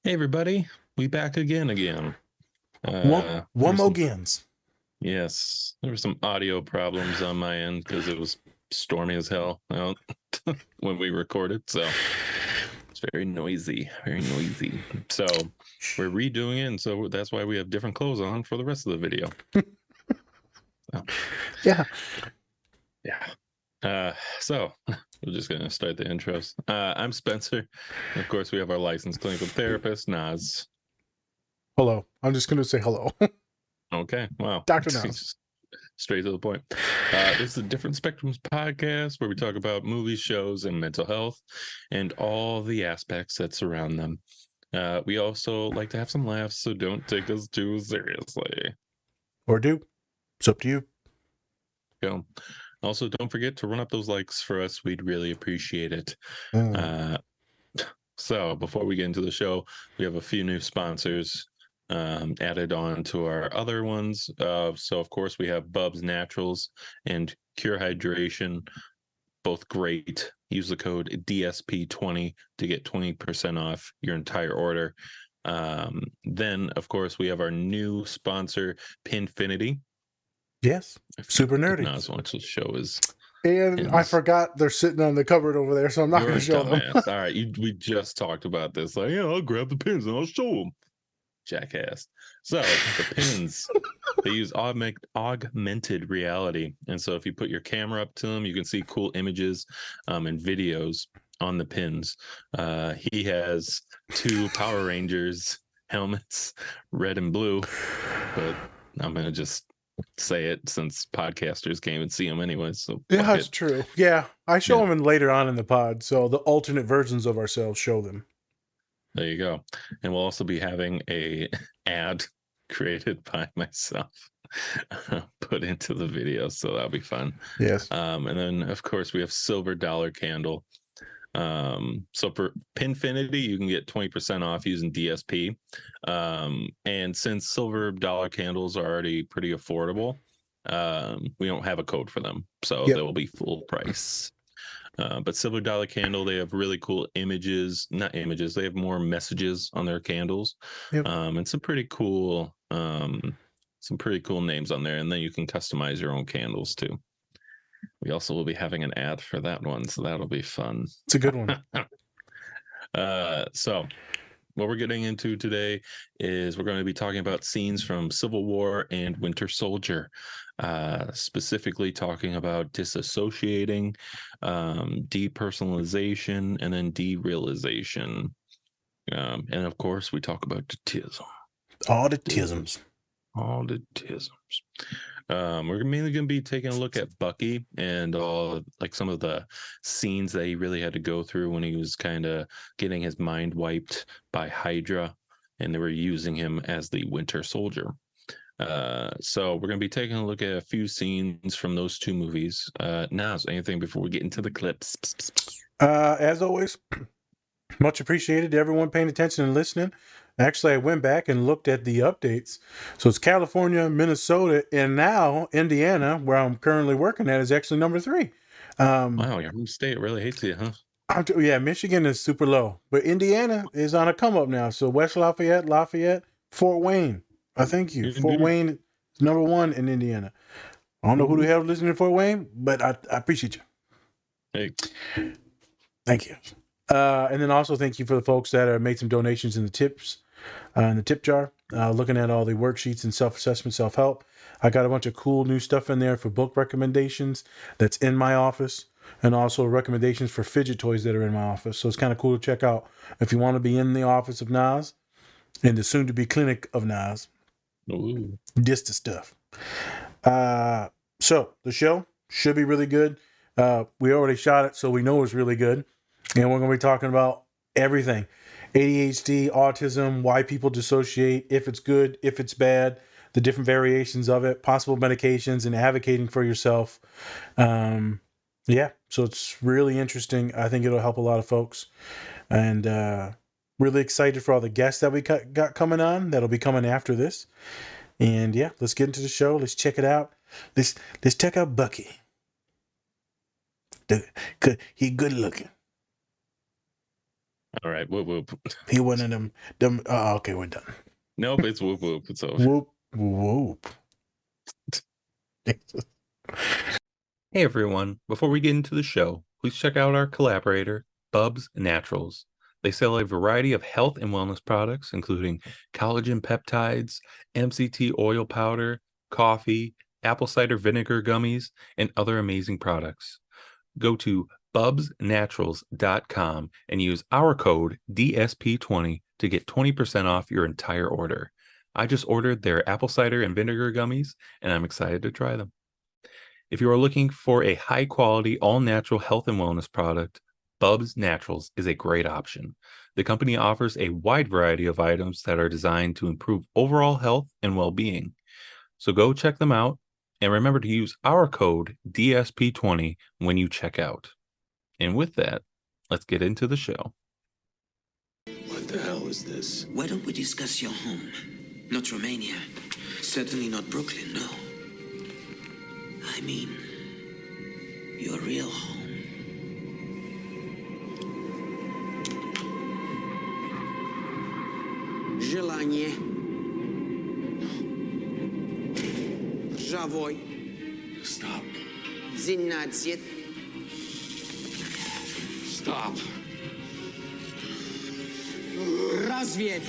Hey everybody, we back again. One There was more some, games. yes, there were some audio problems on my end because it was stormy as hell out when we recorded, so it's very noisy, very noisy. So we're redoing it, and so that's why we have different clothes on for the rest of the video. So, Yeah. yeah. So we're just gonna start the intros. I'm Spencer. And of course, we have our licensed clinical therapist, Naz. Hello. I'm just going to say hello. Okay, wow. Dr. Nas. Straight to the point. This is a Different Spectrums podcast where we talk about movies, shows, and mental health and all the aspects that surround them. We also like to have some laughs, so don't take us too seriously. Or do. It's up to you. Go. Also, don't forget to run up those likes for us. We'd really appreciate it. Mm. Uh, so, before we get into the show, we have a few new sponsors added on to our other ones. So, of course, we have Bub's Naturals and Cure Hydration, both great. Use the code DSP20 to get 20% off your entire order. Then, of course, we have our new sponsor, Pinfinity. Yes. Super If nerdy. Nas wants to show his And I pins. forgot they're sitting on the cupboard over there, so I'm not You're going a to show them. dumbass. All right, we just talked about this. Like, yeah, I'll grab the pins and I'll show them. Jackass. So the pins, they use augmented reality, and so if you put your camera up to them, you can see cool images and videos on the pins. He has two Power Rangers helmets, red and blue, but I'm gonna just say it since podcasters can't even see them anyway. So Yeah, fuck that's it. true. Yeah. I show Yeah, them in later on in the pod, so the alternate versions of ourselves show them. there you go. And we'll also be having a ad created by myself put into the video, so that'll be fun. Yes. And then of course we have Silver Dollar Candle. So for Pinfinity, you can get 20% off using DSP. And since Silver Dollar Candles are already pretty affordable, we don't have a code for them, so they Yep. will be full price. But Silver Dollar Candle, they have really cool images, not images, they have more messages on their candles. Yep. And some pretty cool names on there. And then you can customize your own candles too. We also will be having an ad for that one, so that'll be fun. It's a good one. So what we're getting into today is we're going to be talking about scenes from Civil War and Winter Soldier, specifically talking about disassociating, depersonalization, and then derealization. And of course, we talk about autism. All the tisms. All the tisms. We're mainly going to be taking a look at Bucky and all like some of the scenes that he really had to go through when he was kind of getting his mind wiped by Hydra, and they were using him as the Winter Soldier. So we're going to be taking a look at a few scenes from those two movies. Now, anything before we get into the clips? As always, much appreciated to everyone paying attention and listening. Actually, I went back and looked at the updates. So it's California, Minnesota, and now Indiana, where I'm currently working at, is actually number 3. Wow, your home state really hates you, huh? Yeah, Michigan is super low, but Indiana is on a come up now. So West Lafayette, Fort Wayne. Thank you. Fort Indeed. Wayne is number 1 in Indiana. I don't know who the hell is listening to Fort Wayne, but I appreciate you. Hey. Thank you. And then also thank you for the folks that made some donations in the tips, in the tip jar. Looking at all the worksheets and self-assessment, self-help. I got a bunch of cool new stuff in there for book recommendations that's in my office, and also recommendations for fidget toys that are in my office. So it's kind of cool to check out if you want to be in the office of Nas and the soon-to-be clinic of Nas. Ooh. This the stuff. So the show should be really good. We already shot it, so we know it's really good. And we're going to be talking about everything. ADHD, autism, why people dissociate, if it's good, if it's bad, the different variations of it, possible medications, and advocating for yourself. Yeah, so it's really interesting. I think it'll help a lot of folks. And really excited for all the guests that we got coming on. That'll be coming after this. And yeah, let's get into the show. Let's check it out. Let's check out Bucky. He good looking. All right, whoop whoop. He went in them. Okay, we're done. Nope, it's whoop whoop. It's over. Whoop whoop. Hey everyone, before we get into the show, please check out our collaborator, Bubs Naturals. They sell a variety of health and wellness products, including collagen peptides, MCT oil powder, coffee, apple cider vinegar gummies, and other amazing products. Go to bubsnaturals.com and use our code DSP20 to get 20% off your entire order. I just ordered their apple cider and vinegar gummies, and I'm excited to try them. If you are looking for a high-quality, all-natural health and wellness product, Bubs Naturals is a great option. The company offers a wide variety of items that are designed to improve overall health and well-being. So go check them out, and remember to use our code DSP20 when you check out. And with that, let's get into the show. What the hell is this? Why don't we discuss your home? Not Romania. Certainly not Brooklyn, no. I mean, your real home. Желание. Żawoj. Stop. 12. Stop. Разве.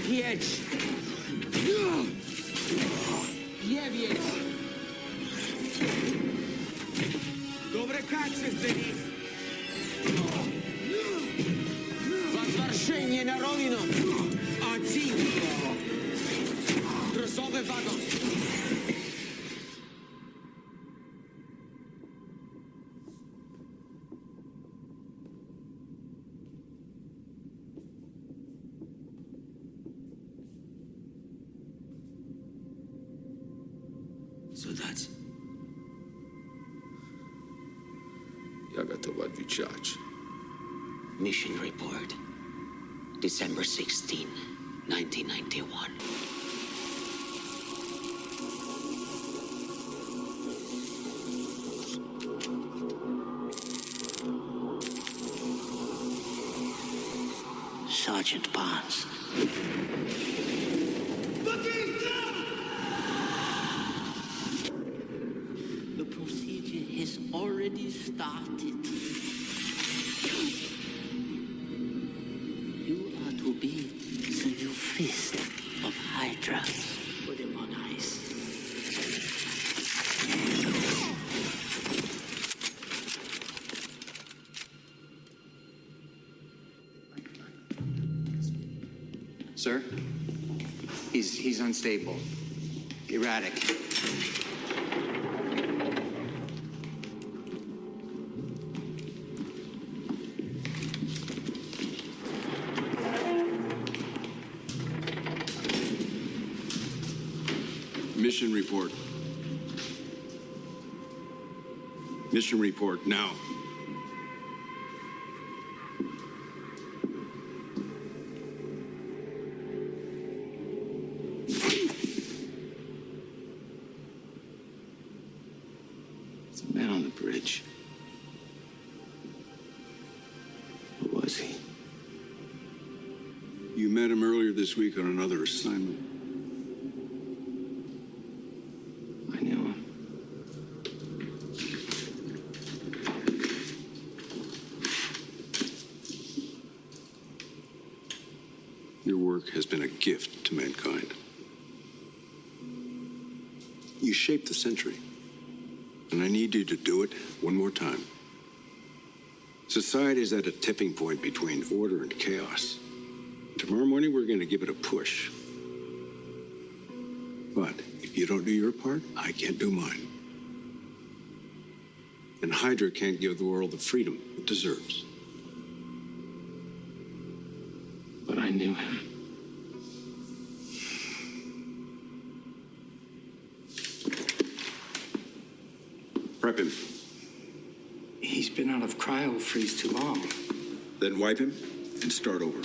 Pięć. 9. Dobre kacze byli. Warszynie na Rolino. Один. Brzowy wagon. So that's... Я готов отвечать. Mission report. December 16, 1991. Sergeant Barnes. The procedure has already started. You are to be the new fist of Hydra. Put him on ice. Sir? He's unstable. Erratic. Mission report. Mission report now. It's a man on the bridge. Who was he? You met him earlier this week on another assignment. I knew him. Your work has been a gift to mankind. You shaped the century, and I need you to do it one more time. Society is at a tipping point between order and chaos. Tomorrow morning, we're going to give it a push. But if you don't do your part, I can't do mine. And Hydra can't give the world the freedom it deserves. But I knew him. Prep him. He's been out of cryo freeze too long. Then wipe him and start over.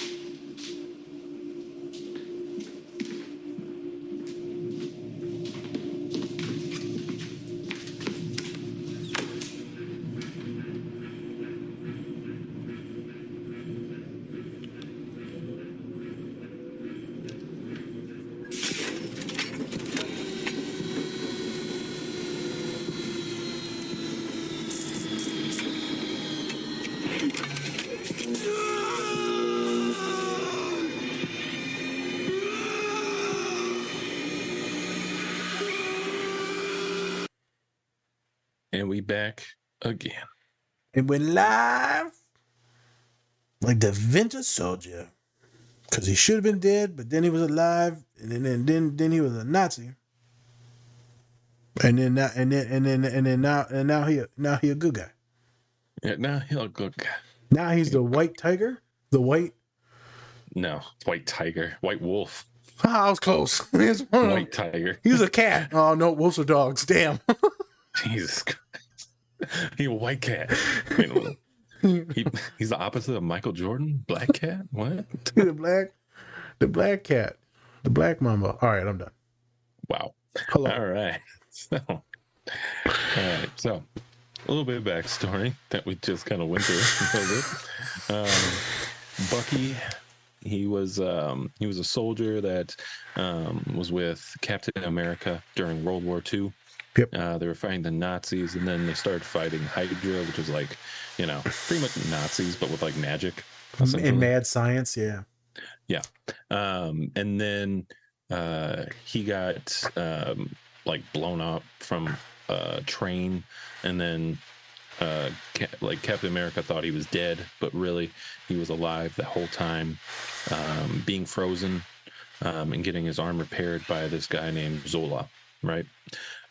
And we back again. And we're live like the Winter Soldier. Because he should have been dead, but then he was alive, and then he was a Nazi. And then now he a good guy. Yeah, now he'll go. Now he's the white tiger. The white. No, white tiger, white wolf, I was close. white tiger. He was a cat. Oh no, wolves are dogs. Damn. Jesus Christ. He a white cat. Wait a minute. He's the opposite of Michael Jordan. Black cat. What? the black cat, the black mamba. All right, I'm done. Wow. Hello. All right. So a little bit of backstory that we just kind of went through a little bit. Bucky, he was a soldier that was with Captain America during World War II. Yep. They were fighting the Nazis, and then they started fighting Hydra, which was like, pretty much Nazis, but with like magic. And mad science, yeah. Yeah. And then he got like blown up from a train, and then Captain America thought he was dead, but really he was alive the whole time, being frozen and getting his arm repaired by this guy named Zola, right?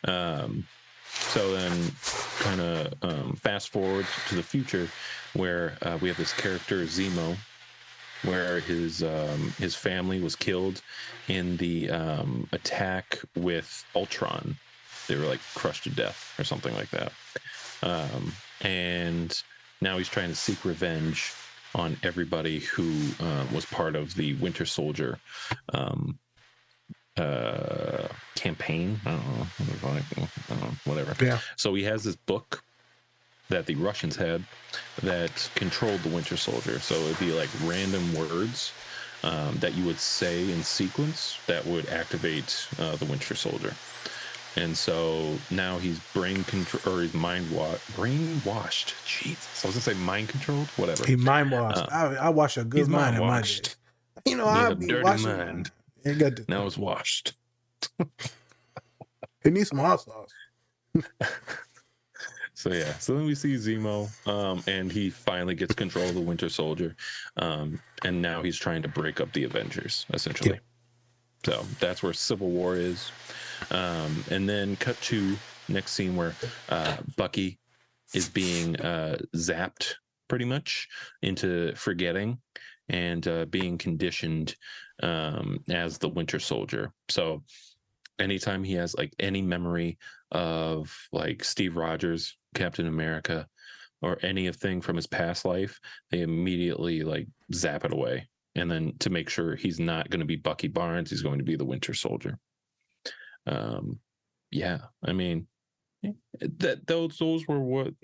So then kind of fast forward to the future where we have this character Zemo, where his family was killed in the attack with Ultron. They were like crushed to death or something like that. And now he's trying to seek revenge on everybody who was part of the Winter Soldier campaign. I don't know, whatever. Yeah. So he has this book that the Russians had that controlled the Winter Soldier. So it'd be like random words that you would say in sequence that would activate the Winter Soldier. And so now he's brainwashed. Jesus, I was gonna say mind controlled. Whatever. He mind washed. I wash a good mind in my day. You know, I a be dirty washing mind. Now it's washed. It needs some hot sauce. So then we see Zemo, and he finally gets control of the Winter Soldier, and now he's trying to break up the Avengers, essentially. Yeah. So that's where Civil War is. And then cut to next scene where Bucky is being zapped pretty much into forgetting and being conditioned as the Winter Soldier. So anytime he has like any memory of like Steve Rogers, Captain America, or anything from his past life, they immediately like zap it away. And then to make sure he's not going to be Bucky Barnes, he's going to be the Winter Soldier. Yeah, I mean, those were what,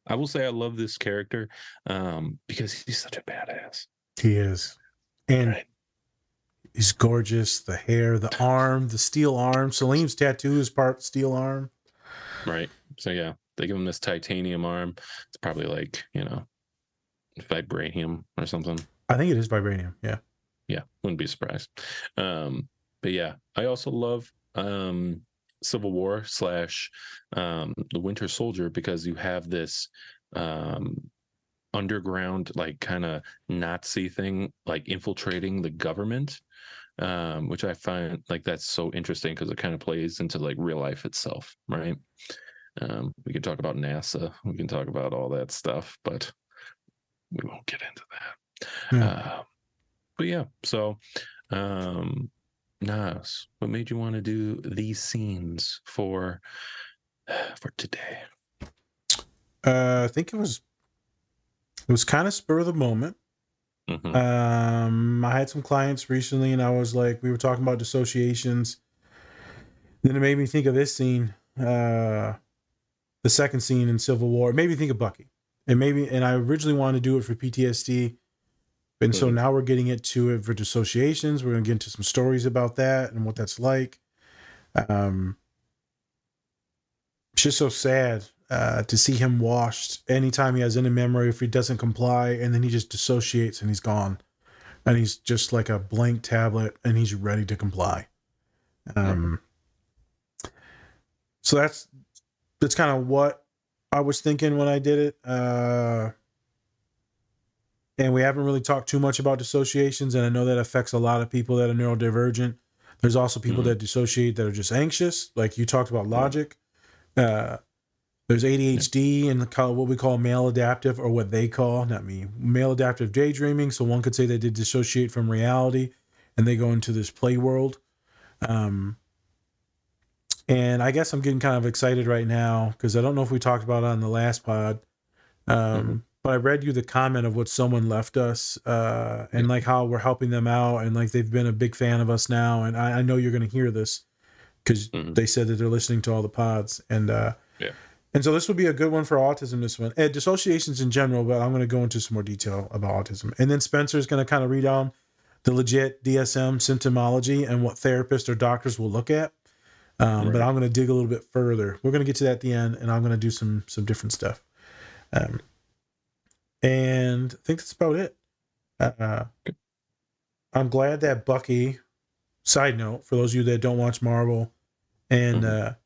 I will say I love this character because he's such a badass. He is. And he's gorgeous. The hair, the arm, the steel arm. Salim's tattoo is part steel arm. Right. So yeah, they give him this titanium arm. It's probably like, vibranium or something. I think it is vibranium. Yeah. Yeah. Wouldn't be surprised. But yeah, I also love Civil War / the Winter Soldier because you have this underground, like kind of Nazi thing, like infiltrating the government, which I find like that's so interesting because it kind of plays into like real life itself, right? We can talk about NASA, we can talk about all that stuff, but we won't get into that. Yeah. But yeah, so Nas, what made you want to do these scenes for today? I think it was kind of spur of the moment. Mm-hmm. I had some clients recently, and I was like, we were talking about dissociations. Then it made me think of this scene, the second scene in Civil War. It made me think of Bucky, and I originally wanted to do it for PTSD. And so now we're getting to it for dissociations. We're going to get into some stories about that and what that's like. It's just so sad to see him washed anytime he has any memory, if he doesn't comply, and then he just dissociates and he's gone. And he's just like a blank tablet and he's ready to comply. So So that's kind of what I was thinking when I did it. And we haven't really talked too much about dissociations, and I know that affects a lot of people that are neurodivergent. There's also people that dissociate that are just anxious, like you talked about logic. There's ADHD and what we call maladaptive, or what they call, not me, maladaptive daydreaming. So one could say they did dissociate from reality and they go into this play world. And I guess I'm getting kind of excited right now because I don't know if we talked about it on the last pod. But I read you the comment of what someone left us and like how we're helping them out, and like they've been a big fan of us now. And I know you're going to hear this because they said that they're listening to all the pods. And and so this would be a good one for autism, this one. And dissociations in general, but I'm going to go into some more detail about autism. And then Spencer's going to kind of read on the legit DSM symptomology and what therapists or doctors will look at. But I'm going to dig a little bit further. We're going to get to that at the end, and I'm going to do some different stuff. And I think that's about it. I'm glad that Bucky, side note, for those of you that don't watch Marvel, and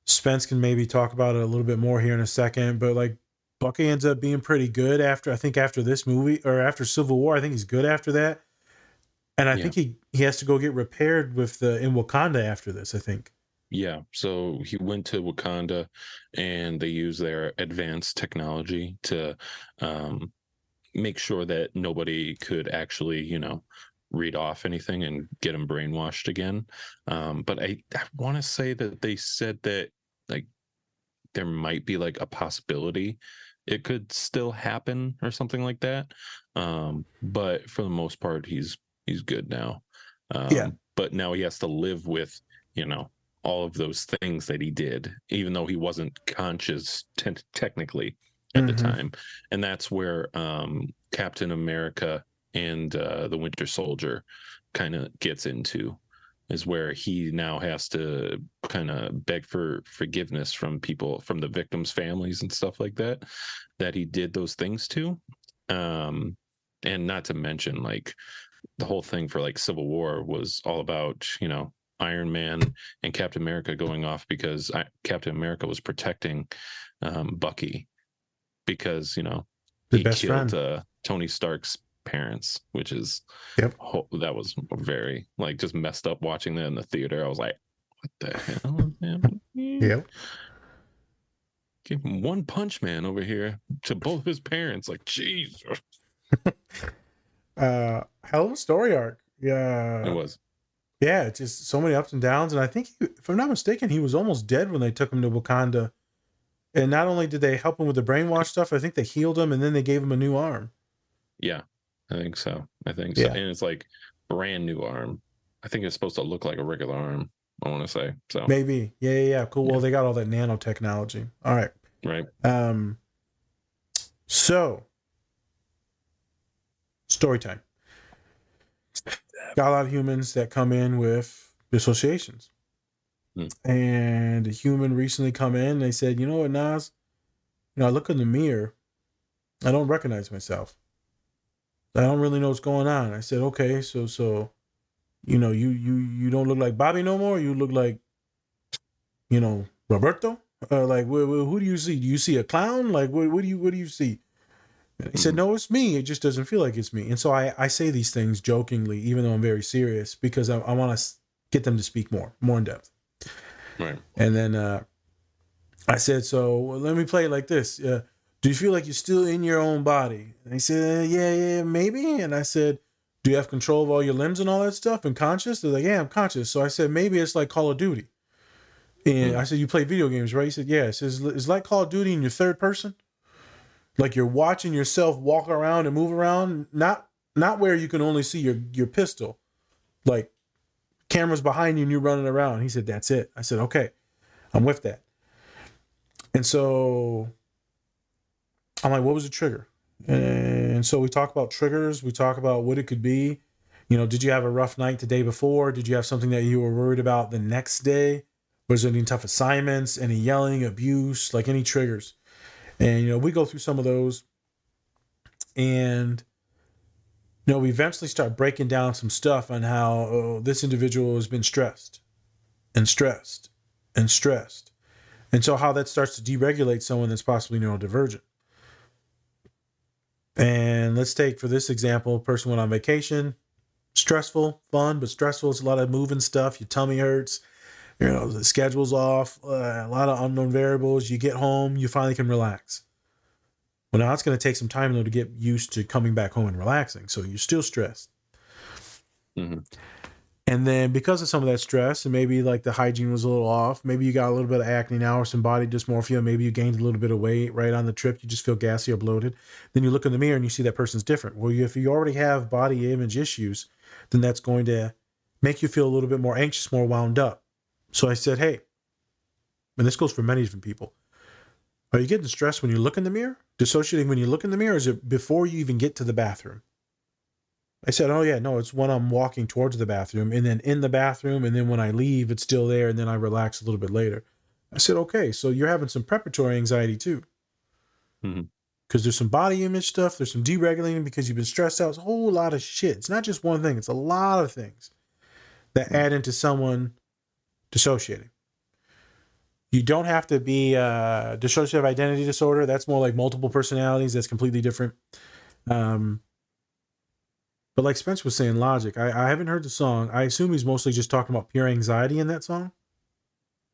Spence can maybe talk about it a little bit more here in a second, but like Bucky ends up being pretty good after this movie, or after Civil War. I think he's good after that. And I think he has to go get repaired in Wakanda after this, I think. Yeah, so he went to Wakanda, and they use their advanced technology to make sure that nobody could actually, read off anything and get him brainwashed again. But I want to say that they said that like there might be like a possibility it could still happen or something like that. But for the most part, he's good now. But now he has to live with, all of those things that he did, even though he wasn't conscious technically at the time. And that's where Captain America and the Winter Soldier kind of gets into, is where he now has to kind of beg for forgiveness from people, from the victims' families and stuff like that he did those things to. And not to mention, like, the whole thing for like Civil War was all about, Iron Man and Captain America going off because Captain America was protecting Bucky because, he killed Tony Stark's parents, which is that was very like just messed up watching that in the theater. I was like, what the hell, man? Give him One Punch Man over here to both his parents. Like, jeez. Hell of a story arc. Yeah, it was. Yeah, it's just so many ups and downs. And I think, if I'm not mistaken, he was almost dead when they took him to Wakanda. And not only did they help him with the brainwash stuff, I think they healed him and then they gave him a new arm. Yeah, I think so. And it's like brand new arm. I think it's supposed to look like a regular arm, I want to say. So maybe. Yeah. Cool. Yeah. Well, they got all that nanotechnology. All right. Right. So story time. Got a lot of humans that come in with dissociations. And a human recently come in, they said, you know what, Nas? I look in the mirror, I don't recognize myself. I don't really know what's going on. I said, okay, so you don't look like Bobby no more. You look like, Roberto. Like, who do you see? Do you see a clown? Like, what do you see? And he said, no, it's me. It just doesn't feel like it's me. And so I say these things jokingly, even though I'm very serious, because I want to get them to speak more in depth. Right. And then I said, so let me play it like this. Do you feel like you're still in your own body? And he said, yeah, maybe. And I said, do you have control of all your limbs and all that stuff and conscious? They're like, yeah, I'm conscious. So I said, maybe it's like Call of Duty. And I said, you play video games, right? He said, yeah. He says, it's like Call of Duty in your third person. Like you're watching yourself walk around and move around. Not where you can only see your pistol. Like cameras behind you and you running around. He said, that's it. I said, okay, I'm with that. And so I'm like, what was the trigger? And so we talk about triggers. We talk about what it could be. Did you have a rough night the day before? Did you have something that you were worried about the next day? Was there any tough assignments, any yelling, abuse, like any triggers? And, we go through some of those. And, we eventually start breaking down some stuff on how this individual has been stressed and stressed and stressed. And so how that starts to deregulate someone that's possibly neurodivergent. And let's take, for this example, a person went on vacation, stressful, fun, but stressful. It's a lot of moving stuff. Your tummy hurts, the schedule's off, a lot of unknown variables. You get home, you finally can relax. Well, now it's going to take some time, though, to get used to coming back home and relaxing. So you're still stressed. Mm-hmm. And then because of some of that stress, and maybe like the hygiene was a little off, maybe you got a little bit of acne now or some body dysmorphia, maybe you gained a little bit of weight right on the trip, you just feel gassy or bloated. Then you look in the mirror and you see that person's different. Well, if you already have body image issues, then that's going to make you feel a little bit more anxious, more wound up. So I said, hey, and this goes for many different people. Are you getting stressed when you look in the mirror? Dissociating when you look in the mirror? Or is it before you even get to the bathroom? I said, oh, yeah, no, it's when I'm walking towards the bathroom and then in the bathroom. And then when I leave, it's still there. And then I relax a little bit later. I said, okay, so you're having some preparatory anxiety too. Because there's some body image stuff. There's some deregulating because you've been stressed out. It's a whole lot of shit. It's not just one thing. It's a lot of things that add into someone dissociating. You don't have to be dissociative identity disorder. That's more like multiple personalities. That's completely different. But like Spence was saying, Logic, I haven't heard the song. I assume he's mostly just talking about pure anxiety in that song.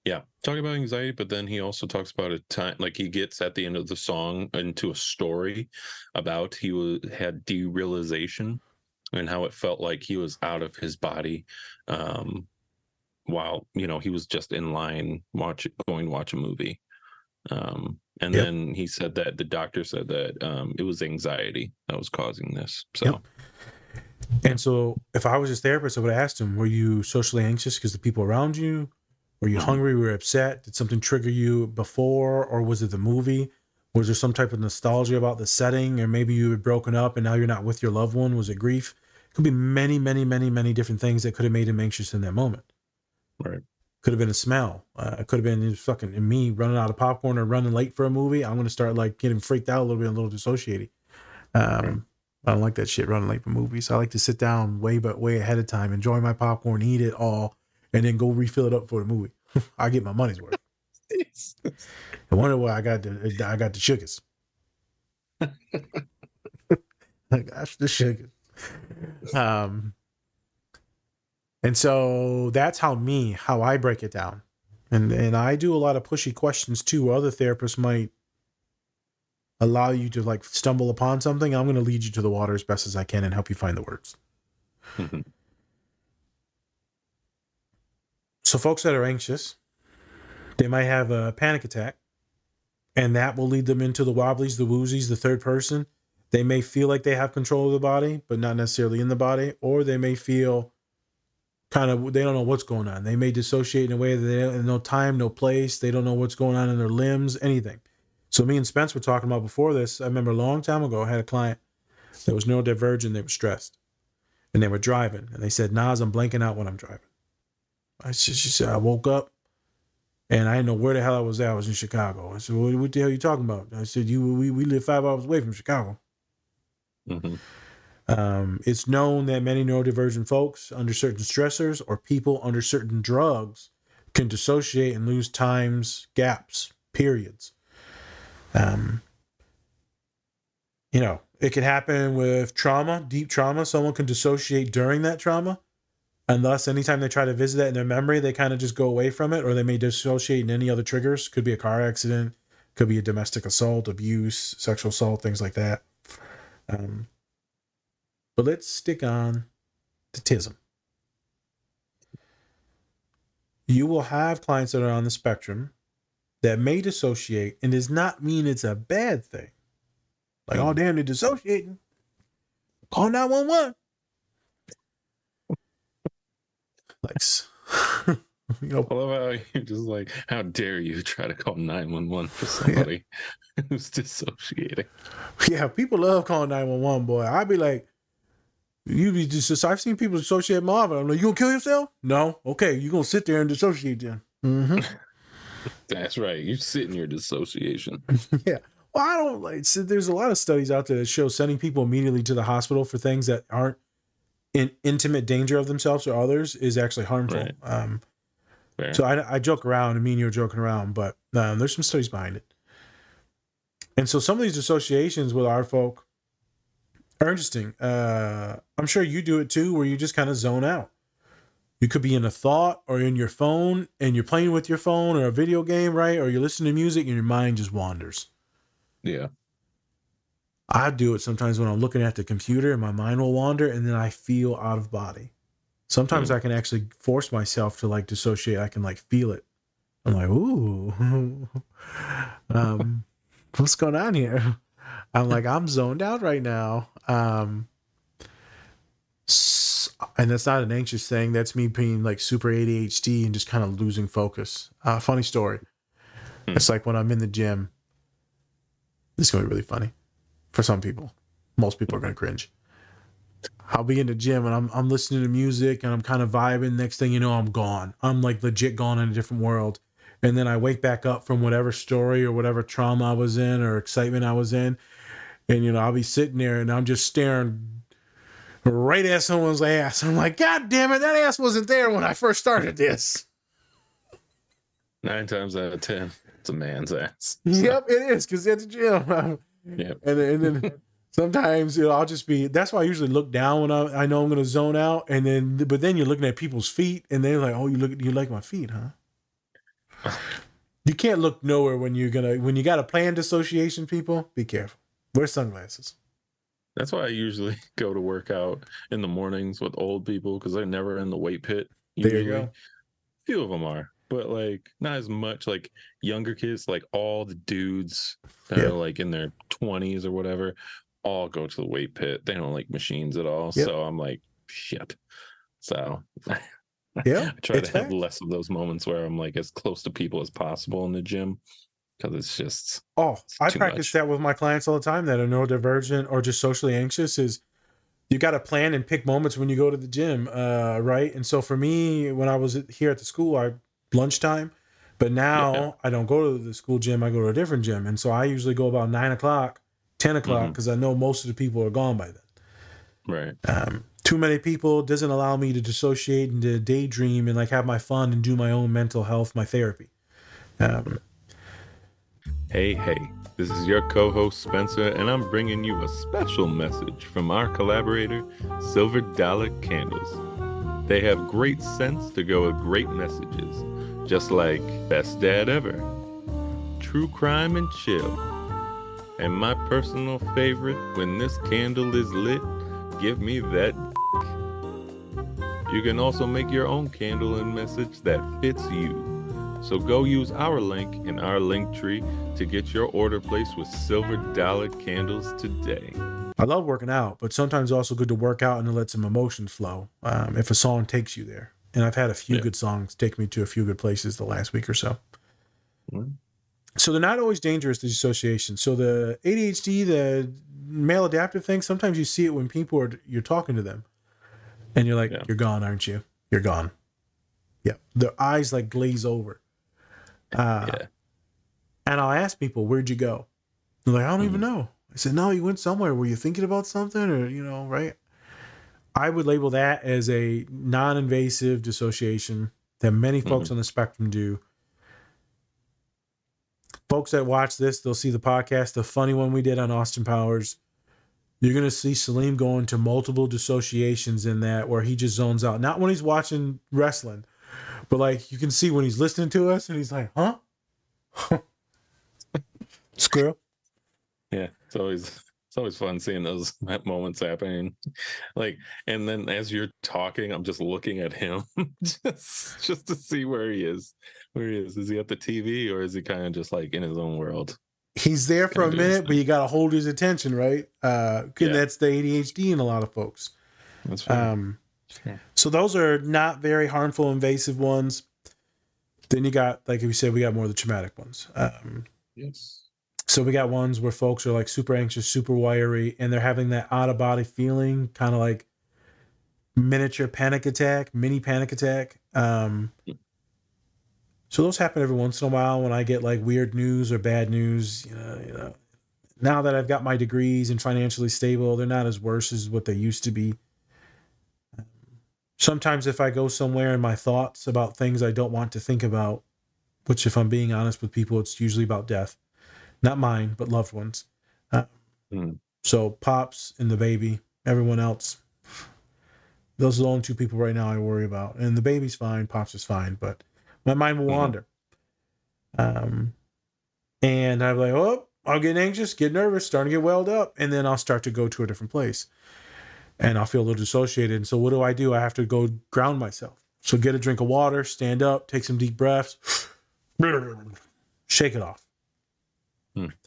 Yeah, talking about anxiety, but then he also talks about a time, like he gets at the end of the song into a story about had derealization and how it felt like he was out of his body while he was just in line going to watch a movie. And then he said that the doctor said that it was anxiety that was causing this. So. Yep. And so if I was his therapist, I would have asked him, were you socially anxious because the people around you? Were you hungry? Were you upset? Did something trigger you before? Or was it the movie? Was there some type of nostalgia about the setting? Or maybe you had broken up and now you're not with your loved one? Was it grief? It could be many, many, many, many different things that could have made him anxious in that moment. Right. Could have been a smell. It could have been fucking me running out of popcorn or running late for a movie. I'm going to start like getting freaked out a little bit, a little dissociated. Right. I don't like that shit running late for movies. I like to sit down way ahead of time, enjoy my popcorn, eat it all, and then go refill it up for the movie. I get my money's worth. I wonder why I got the sugars. I got the sugars. And so that's how I break it down. And I do a lot of pushy questions too, where other therapists might allow you to like stumble upon something. I'm going to lead you to the water as best as I can and help you find the words. Mm-hmm. So folks that are anxious, they might have a panic attack, and that will lead them into the wobblies, the woozies, the third person. They may feel like they have control of the body, but not necessarily in the body, or they may feel they don't know what's going on. They may dissociate in a way that they have no time, no place. They don't know what's going on in their limbs, anything. So me and Spence were talking about before this. I remember a long time ago, I had a client that was neurodivergent. They were stressed and they were driving. And they said, Nas, I'm blanking out when I'm driving. She said, I woke up and I didn't know where the hell I was at. I was in Chicago. I said, what the hell are you talking about? I said, we live 5 hours away from Chicago. Mm-hmm. It's known that many neurodivergent folks under certain stressors or people under certain drugs can dissociate and lose times, gaps, periods. It can happen with trauma, deep trauma. Someone can dissociate during that trauma. And thus, anytime they try to visit that in their memory, they kind of just go away from it, or they may dissociate in any other triggers. Could be a car accident, could be a domestic assault, abuse, sexual assault, things like that. But let's stick on to autism. You will have clients that are on the spectrum that may dissociate, and does not mean it's a bad thing. Like, oh, damn, they're dissociating. Call 911. Like, I love how you're just like, how dare you try to call 911 for somebody who's dissociating. Yeah, people love calling 911, boy. I'd be like, I've seen people dissociate Marvin. I'm like, you gonna kill yourself? No. Okay, you gonna sit there and dissociate then. Mm-hmm. That's right. You sit in your dissociation. Yeah. Well, I don't so there's a lot of studies out there that show sending people immediately to the hospital for things that aren't in intimate danger of themselves or others is actually harmful. Right. Fair. So I joke around, and me and you are joking around, but there's some studies behind it. And so some of these associations with our folk are interesting. I'm sure you do it too, where you just kind of zone out. You could be in a thought or in your phone, and you're playing with your phone or a video game, right? Or you're listening to music and your mind just wanders. Yeah. I do it sometimes when I'm looking at the computer and my mind will wander, and then I feel out of body. Sometimes I can actually force myself to like dissociate. I can like feel it. I'm like, ooh, what's going on here? I'm like, I'm zoned out right now. And that's not an anxious thing. That's me being like super ADHD and just kind of losing focus. Funny story. It's like when I'm in the gym. This is going to be really funny for some people. Most people are going to cringe. I'll be in the gym and I'm listening to music and I'm kind of vibing. Next thing you know, I'm gone. I'm like legit gone in a different world. And then I wake back up from whatever story or whatever trauma I was in or excitement I was in. And, you know, I'll be sitting there and I'm just staring right at someone's ass. I'm like, God damn it, that ass wasn't there when I first started this. 9 times out of 10, it's a man's ass. Yep, it is, because at the gym. Yep. And then sometimes, you know, I'll just be, that's why I usually look down when I know I'm going to zone out. And then, but then you're looking at people's feet and they're like, oh, you like my feet, huh? You can't look nowhere when you got a planned dissociation, people, be careful. Wear sunglasses. That's why I usually go to work out in the mornings with old people, because they're never in the weight pit. Usually. There you go. Few of them are, but like not as much. Like younger kids, like all the dudes that are like in their 20s or whatever, all go to the weight pit. They don't like machines at all. Yep. So I'm like, shit. So Yeah, I try to have less of those moments where I'm like as close to people as possible in the gym, because it's just I practice that with my clients all the time that are neurodivergent or just socially anxious. Is you got to plan and pick moments when you go to the gym, right? And so for me, when I was here at the school, lunchtime, but now I don't go to the school gym. I go to a different gym, and so I usually go about 9 o'clock, 10 o'clock, because I know most of the people are gone by then. Right. Too many people doesn't allow me to dissociate and to daydream and like have my fun and do my own mental health, my therapy. Hey, this is your co-host Spencer, and I'm bringing you a special message from our collaborator, Silver Dollar Candles. They have great scents to go with great messages, just like Best Dad Ever, True Crime and Chill, and my personal favorite, When This Candle Is Lit, Give Me That. You can also make your own candle and message that fits you. So go use our link in our link tree to get your order placed with Silver Dollar Candles today. I love working out, but sometimes it's also good to work out and to let some emotions flow if a song takes you there. And I've had a few good songs take me to a few good places the last week or so. So they're not always dangerous, the dissociation. So the ADHD, the male adaptive thing, sometimes you see it when you're talking to them. And you're like, you're gone, aren't you? You're gone. Yeah. Their eyes like glaze over. And I'll ask people, where'd you go? They're like, I don't even know. I said, no, you went somewhere. Were you thinking about something? Or, you know, right? I would label that as a non-invasive dissociation that many folks on the spectrum do. Folks that watch this, they'll see the podcast, the funny one we did on Austin Powers. You're going to see Salim go into multiple dissociations in that, where he just zones out. Not when he's watching wrestling, but like you can see when he's listening to us and he's like, huh? Squirrel. Yeah, it's always fun seeing those moments happening. Like, and then as you're talking, I'm just looking at him just to see where he is. Is he at the TV, or is he kind of just like in his own world? He's there for a minute, but you got to hold his attention, right? That's the ADHD in a lot of folks. That's right. So those are not very harmful, invasive ones. Then you got, like we said, we got more of the traumatic ones. Yes. So we got ones where folks are like super anxious, super wiry, and they're having that out of body feeling, kind of like mini panic attack. So those happen every once in a while when I get like weird news or bad news. You know, now that I've got my degrees and financially stable, they're not as worse as what they used to be. Sometimes if I go somewhere and my thoughts about things I don't want to think about, which if I'm being honest with people, it's usually about death. Not mine, but loved ones. So Pops and the baby, everyone else, those are the only two people right now I worry about. And the baby's fine, Pops is fine, but my mind will wander. And I'm like, oh, I'll get anxious, get nervous, starting to get welled up, and then I'll start to go to a different place. And I'll feel a little dissociated. And so what do? I have to go ground myself. So get a drink of water, stand up, take some deep breaths, shake it off.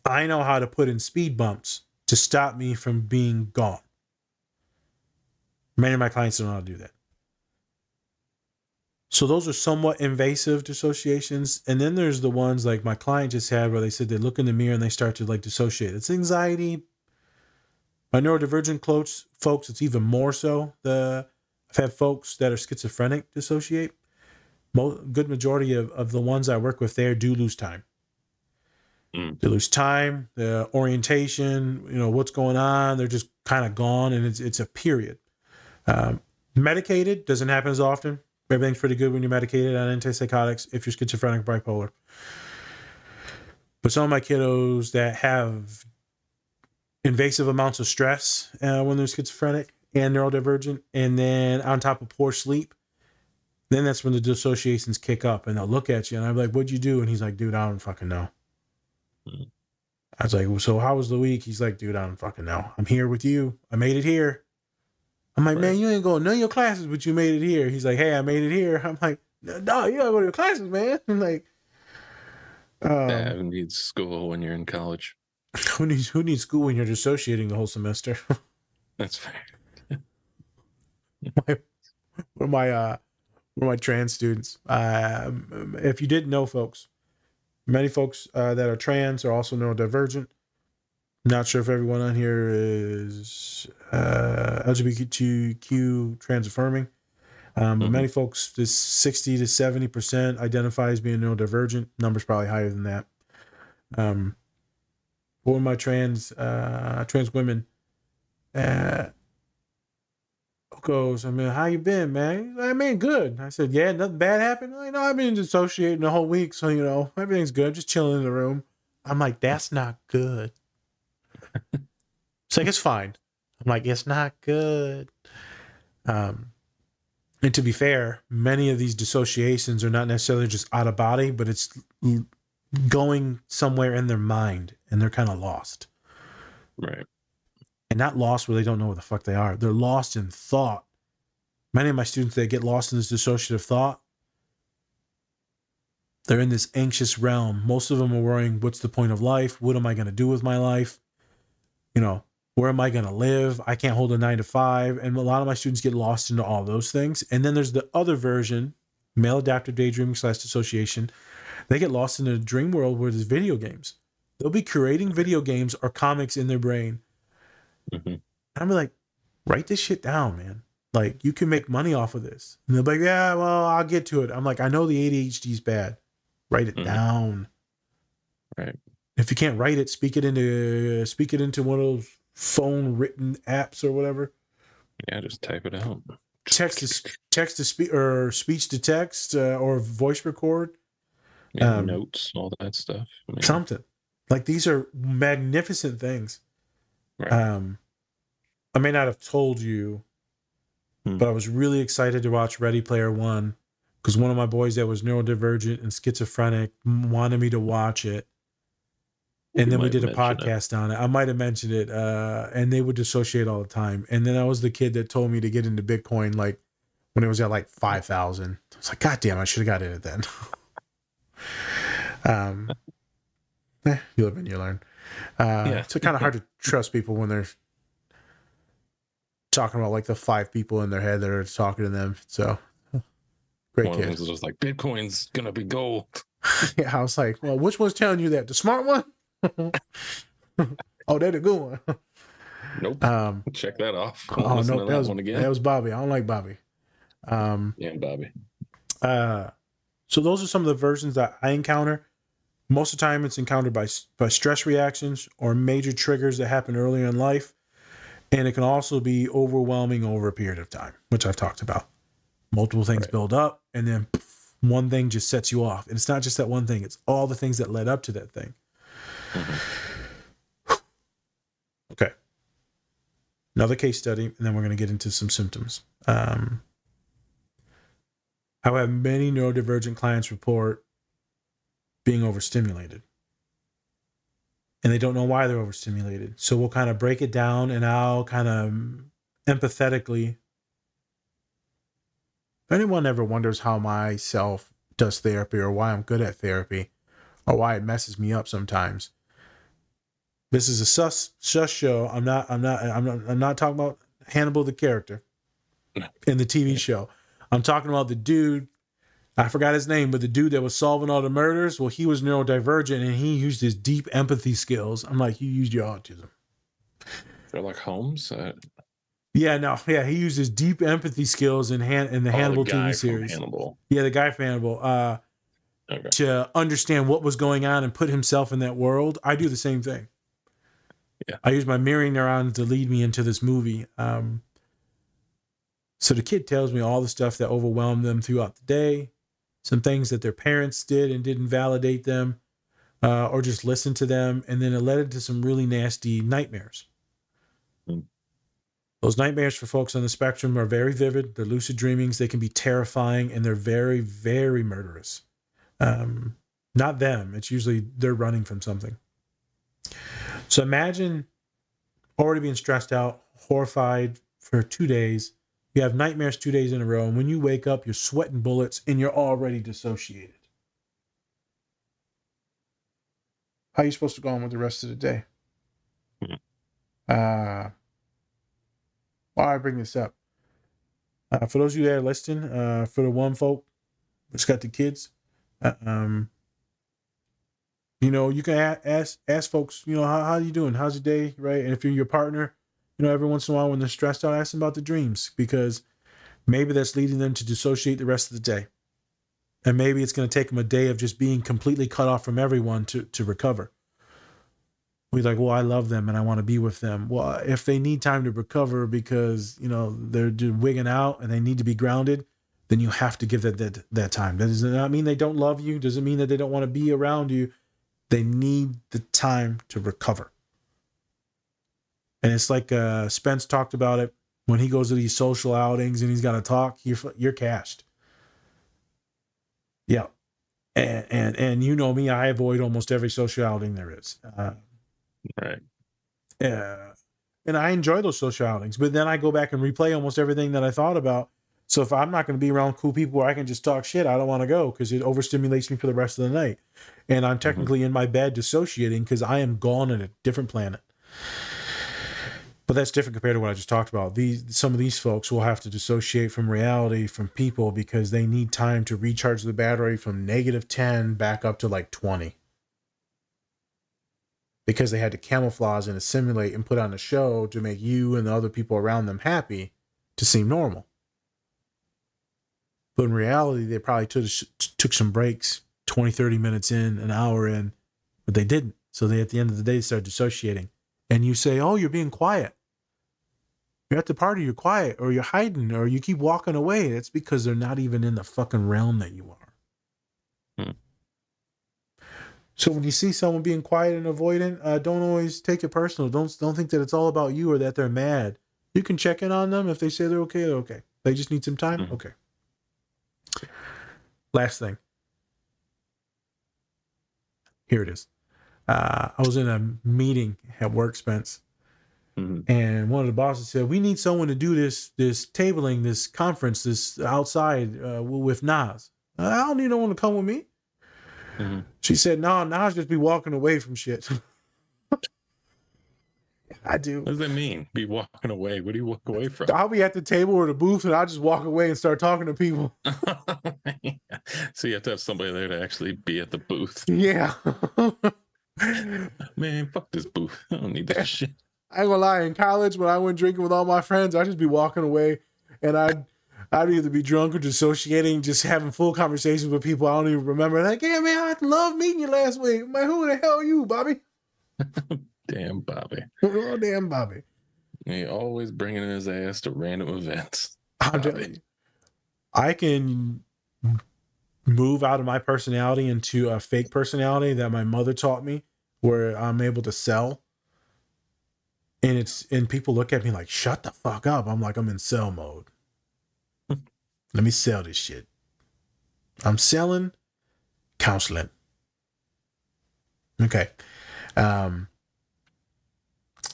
I know how to put in speed bumps to stop me from being gone. Many of my clients don't know how to do that. So those are somewhat invasive dissociations. And then there's the ones like my client just had where they said they look in the mirror and they start to like dissociate. It's anxiety. My neurodivergent folks, it's even more so. I've had folks that are schizophrenic dissociate. Good majority of the ones I work with there do lose time. They lose time, the orientation, what's going on. They're just kind of gone, and it's a period. Medicated doesn't happen as often. Everything's pretty good when you're medicated on antipsychotics if you're schizophrenic, bipolar. But some of my kiddos that have invasive amounts of stress when they're schizophrenic and neurodivergent, and then on top of poor sleep, then that's when the dissociations kick up, and they'll look at you, and I'm like, what'd you do? And he's like, dude, I don't fucking know. I was like, well, so how was the week? He's like, dude, I don't fucking know. I'm here with you. I made it here. I'm like, man, you ain't going to none of your classes, but you made it here. He's like, hey, I made it here. I'm like, no, you gotta go to your classes, man. I'm like, who needs school when you're in college? Who needs school when you're dissociating the whole semester? That's fair. One of my trans students. If you didn't know, folks, many folks that are trans are also neurodivergent. Not sure if everyone on here is LGBTQ trans affirming. But many folks, this 60 to 70% identify as being neurodivergent. Numbers probably higher than that. One of my trans women goes, I mean, how you been, man? He's like, man, good. I said, yeah, nothing bad happened. Like, no, I've been dissociating the whole week, so everything's good. Just chilling in the room. I'm like, that's not good. It's like, it's fine. I'm like, it's not good. And to be fair, many of these dissociations are not necessarily just out of body, but it's going somewhere in their mind, and they're kind of lost. Right. And not lost where they don't know where the fuck they are. They're lost in thought. Many of my students, they get lost in this dissociative thought. They're in this anxious realm. Most of them are worrying, what's the point of life? What am I going to do with my life? Where am I going to live? I can't hold a 9 to 5. And a lot of my students get lost into all those things. And then there's the other version, male adaptive daydreaming / dissociation. They get lost in a dream world where there's video games. They'll be creating video games or comics in their brain. I'm like, write this shit down, man. Like, you can make money off of this. And they're like, yeah, well, I'll get to it. I'm like, I know the ADHD is bad. Write it down. Right. If you can't write it, speak it into one of those phone written apps or whatever. Yeah, just type it out. Text to speak or speech to text or voice record. Yeah, notes, all that stuff. Something. Like, these are magnificent things. Right. I may not have told you, but I was really excited to watch Ready Player One because one of my boys that was neurodivergent and schizophrenic wanted me to watch it. And then we did a podcast on it. I might have mentioned it. And they would dissociate all the time. And then I was the kid that told me to get into Bitcoin like when it was at like 5,000. I was like, God damn, I should have got in it then. You live and you learn. It's kind of hard to trust people when they're talking about like the 5 people in their head that are talking to them. So great kid. One was just like, Bitcoin's gonna be gold. Yeah, I was like, well, which one's telling you that? The smart one? Oh, that's a good one. Nope. Check that off. Oh no, that was Bobby. I don't like Bobby. Yeah, Bobby. So those are some of the versions that I encounter. Most of the time, it's encountered by stress reactions or major triggers that happen early in life. And it can also be overwhelming over a period of time, which I've talked about. Multiple things Right. build up, and then one thing just sets you off. And it's not just that one thing, it's all the things that led up to that thing. Okay. Another case study, and then we're going to get into some symptoms. I have many neurodivergent clients report being overstimulated. And they don't know why they're overstimulated. So we'll kind of break it down, and I'll kind of empathetically. If anyone ever wonders how myself does therapy or why I'm good at therapy or why it messes me up sometimes, this is a sus show. I'm not talking about Hannibal the character in the TV show. I'm talking about the dude. I forgot his name, but the dude that was solving all the murders, well, he was neurodivergent and he used his deep empathy skills. I'm like, you used your autism. They're like Holmes. Yeah, he used his deep empathy skills in the Hannibal the guy TV series. from Hannibal. Yeah, the guy from Hannibal. Okay. To understand what was going on and put himself in that world. I do the same thing. Yeah. I use my mirroring neurons to lead me into this movie. So the kid tells me all the stuff that overwhelmed them throughout the day, some things that their parents did and didn't validate them, or just listen to them, and then it led into some really nasty nightmares. Those nightmares for folks on the spectrum are very vivid. They're lucid dreamings. They can be terrifying, and they're very, very murderous. Not them. It's usually they're running from something. So imagine already being stressed out, horrified for 2 days. You have nightmares 2 days in a row. And when you wake up, you're sweating bullets and you're already dissociated. How are you supposed to go on with the rest of the day? Why I bring this up? For those of you that are listening, for the one folk that's got the kids, you can ask folks, how you doing? How's your day? Right. And if you're your partner, every once in a while when they're stressed out, ask them about the dreams, because maybe that's leading them to dissociate the rest of the day. And maybe it's going to take them a day of just being completely cut off from everyone to recover. We're like, well, I love them and I want to be with them. Well, if they need time to recover because, they're wigging out and they need to be grounded, then you have to give that time. That does not mean they don't love you. Doesn't mean that they don't want to be around you. They need the time to recover. And it's like Spence talked about it when he goes to these social outings and he's got to talk. You're cashed. Yeah, and you know me, I avoid almost every social outing there is. Right. And I enjoy those social outings, but then I go back and replay almost everything that I thought about. So if I'm not going to be around cool people where I can just talk shit, I don't want to go because it overstimulates me for the rest of the night. And I'm technically in my bed dissociating because I am gone on a different planet. But that's different compared to what I just talked about. Some of these folks will have to dissociate from reality, from people, because they need time to recharge the battery from -10 back up to like 20. Because they had to camouflage and assimilate and put on a show to make you and the other people around them happy to seem normal. But in reality, they probably took some breaks, 20, 30 minutes in, an hour in, but they didn't. So they, at the end of the day, start dissociating. And you say, oh, you're being quiet. You're at the party, you're quiet, or you're hiding, or you keep walking away. That's because they're not even in the fucking realm that you are. So when you see someone being quiet and avoidant, don't always take it personal. Don't think that it's all about you or that they're mad. You can check in on them. If they say they're okay, they're okay. They just need some time. Okay. Last thing. Here it is. I was in a meeting at work, Spence. And one of the bosses said, we need someone to do this tabling, this conference, this outside with Nas. I don't need no one to come with me. She said, no, Nas just be walking away from shit. I do. What does that mean? Be walking away? What do you walk away from? I'll be at the table or the booth and I'll just walk away and start talking to people. So you have to have somebody there to actually be at the booth. Yeah. Man, fuck this booth. I don't need that shit. I ain't gonna lie, in college when I went drinking with all my friends, I'd just be walking away and I'd either be drunk or dissociating, just having full conversations with people I don't even remember. Like, yeah, man, I love meeting you last week. I'm like, who the hell are you, Bobby? Damn Bobby. Oh, damn Bobby. He always bringing his ass to random events. I'm telling you. I can move out of my personality into a fake personality that my mother taught me, where I'm able to sell. And people look at me like, shut the fuck up. I'm like, I'm in sell mode. Let me sell this shit. I'm selling counseling. Okay.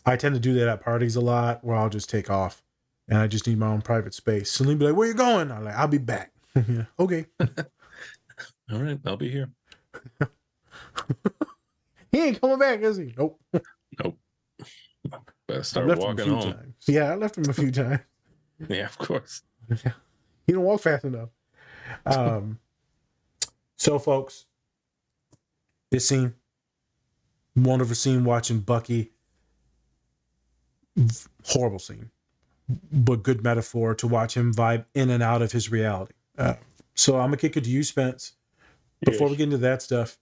I tend to do that at parties a lot, where I'll just take off and I just need my own private space. So they'll be like, where you going? I'm like, I'll be back. Yeah, okay. All right, I'll be here. He ain't coming back, is he? Nope. Nope. Better I start left him a walking few home. times. Yeah, I left him a few times. Yeah, of course. He don't walk fast enough. So, folks, this scene, wonderful scene watching Bucky. Horrible scene, but good metaphor to watch him vibe in and out of his reality. So I'm gonna kick it to you, Spence. Before we get into that stuff,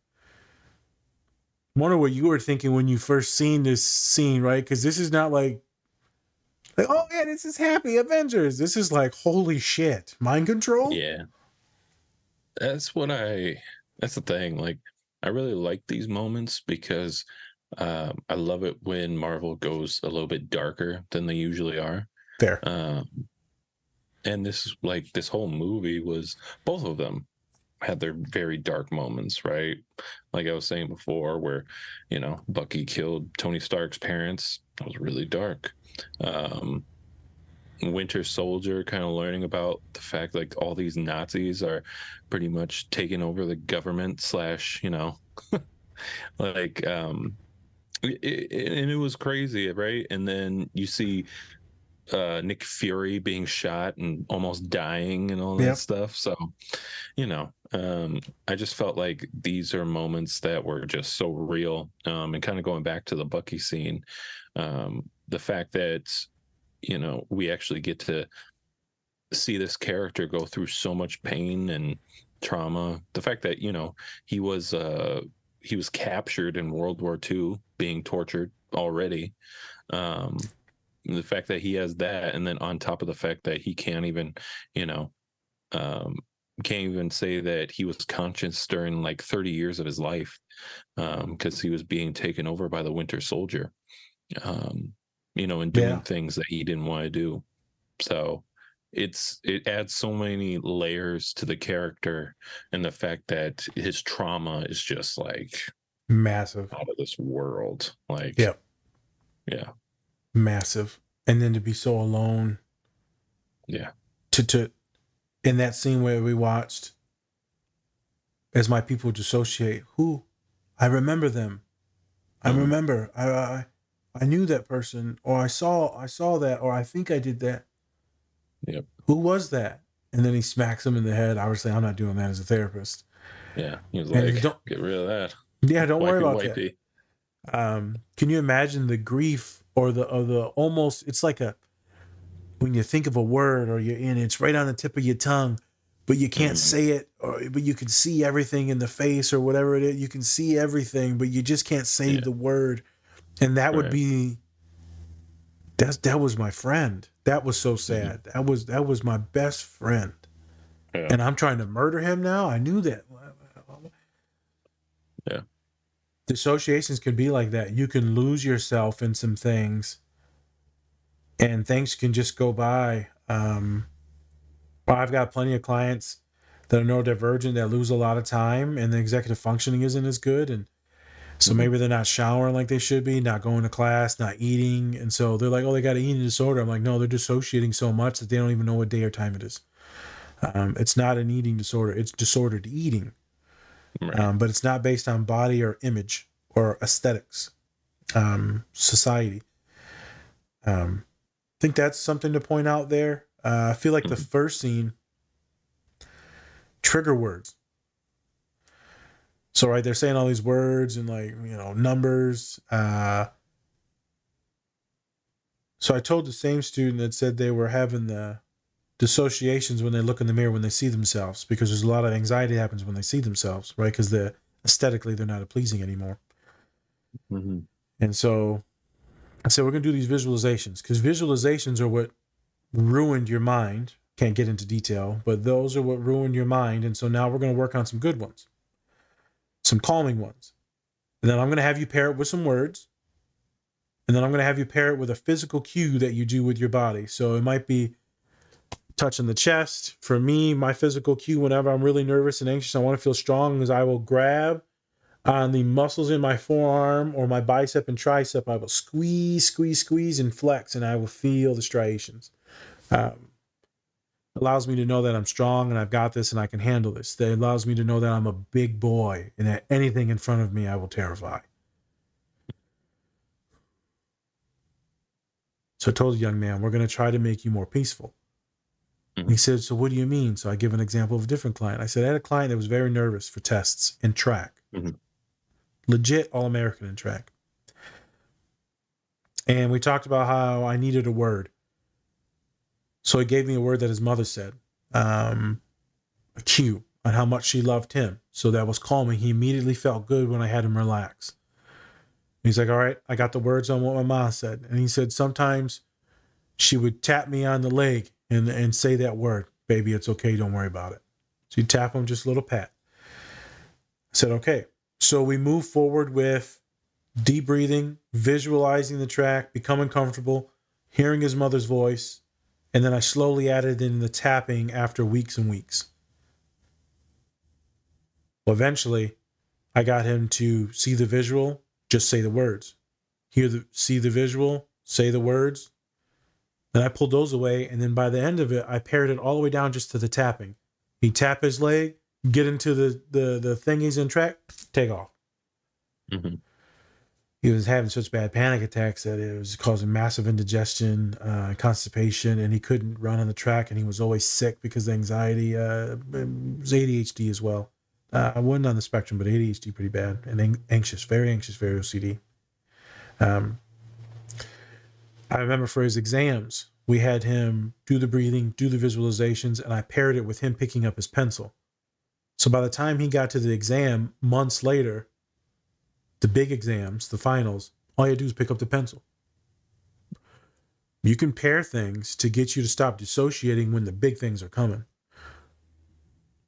wonder what you were thinking when you first seen this scene, right? Because this is not like, oh yeah, this is happy Avengers. This is like, holy shit, mind control. Yeah, that's the thing. Like, I really like these moments because I love it when Marvel goes a little bit darker than they usually are. There. And this whole movie was, both of them had their very dark moments, right? Like I was saying before, where, Bucky killed Tony Stark's parents. That was really dark. Winter Soldier, kind of learning about the fact like all these Nazis are pretty much taking over the government slash, like, and it was crazy, right? And then you see Nick Fury being shot and almost dying and all that stuff. So, I just felt like these are moments that were just so real. And kind of going back to the Bucky scene, the fact that, we actually get to see this character go through so much pain and trauma. The fact that, he was captured in World War II, being tortured already. The fact that he has that, and then on top of the fact that he can't even say that he was conscious during like 30 years of his life, because he was being taken over by the Winter Soldier, and doing things that he didn't want to do. So it adds so many layers to the character, and the fact that his trauma is just like massive, out of this world. Like, yeah, massive. And then to be so alone. Yeah. To in that scene where we watched as my people dissociate, I remember them. I remember. I knew that person, or I saw that, or I think I did that. Yep. Who was that? And then he smacks him in the head. Obviously, I'm not doing that as a therapist. Yeah. He was like, don't get rid of that. Yeah, don't worry about that. Can you imagine the grief or the almost, it's like when you think of a word or it's right on the tip of your tongue, but you can't say it, but you can see everything in the face or whatever it is. You can see everything, but you just can't say the word. And that would be, that was my friend. That was so sad. That was my best friend. Yeah. And I'm trying to murder him now. I knew that. Yeah. Dissociations can be like that. You can lose yourself in some things, and things can just go by. I've got plenty of clients that are neurodivergent that lose a lot of time, and the executive functioning isn't as good, and so maybe they're not showering like they should be, not going to class, not eating, and so they're like, oh, they got an eating disorder. I'm like, no, they're dissociating so much that they don't even know what day or time it is. It's not an eating disorder. It's disordered eating. Right. But it's not based on body or image or aesthetics, society. I think that's something to point out there. I feel like the first scene, trigger words. So, right, they're saying all these words and like, numbers. So I told the same student that said they were having the dissociations when they look in the mirror when they see themselves, because there's a lot of anxiety happens when they see themselves, right? Because aesthetically they're not pleasing anymore. And so I said, we're going to do these visualizations, because visualizations are what ruined your mind, Can't get into detail, but those are what ruin your mind. And so now we're going to work on some good ones, some calming ones. And then I'm going to have you pair it with some words. And then I'm going to have you pair it with a physical cue that you do with your body. So it might be touching the chest. For me, my physical cue whenever I'm really nervous and anxious, I want to feel strong, is I will grab on the muscles in my forearm or my bicep and tricep. I will squeeze, squeeze, squeeze, and flex, and I will feel the striations. Allows me to know that I'm strong and I've got this and I can handle this. That allows me to know that I'm a big boy and that anything in front of me I will terrify. So I told the young man, we're going to try to make you more peaceful. Mm-hmm. He said, so what do you mean? So I give an example of a different client. I said, I had a client that was very nervous for tests in track. Mm-hmm. Legit All-American in track. And we talked about how I needed a word. So he gave me a word that his mother said, a cue on how much she loved him. So that was calming. He immediately felt good when I had him relax. He's like, all right, I got the words on what my mom said. And he said, sometimes she would tap me on the leg and say that word, baby, it's okay, don't worry about it. So you tap him, just a little pat. I said, okay. So we move forward with deep breathing, visualizing the track, becoming comfortable, hearing his mother's voice. And then I slowly added in the tapping after weeks and weeks. Well, eventually, I got him to see the visual, just say the words. See the visual, say the words. Then I pulled those away, and then by the end of it, I pared it all the way down just to the tapping. He'd tap his leg, get into the thing he's in track, take off. Mm-hmm. He was having such bad panic attacks that it was causing massive indigestion, constipation, and he couldn't run on the track, and he was always sick because of anxiety. It was ADHD as well. I wasn't on the spectrum, but ADHD pretty bad, and anxious, very OCD. I remember for his exams, we had him do the breathing, do the visualizations, and I paired it with him picking up his pencil. So by the time he got to the exam, months later, the big exams, the finals, all you had to do is pick up the pencil. You can pair things to get you to stop dissociating when the big things are coming.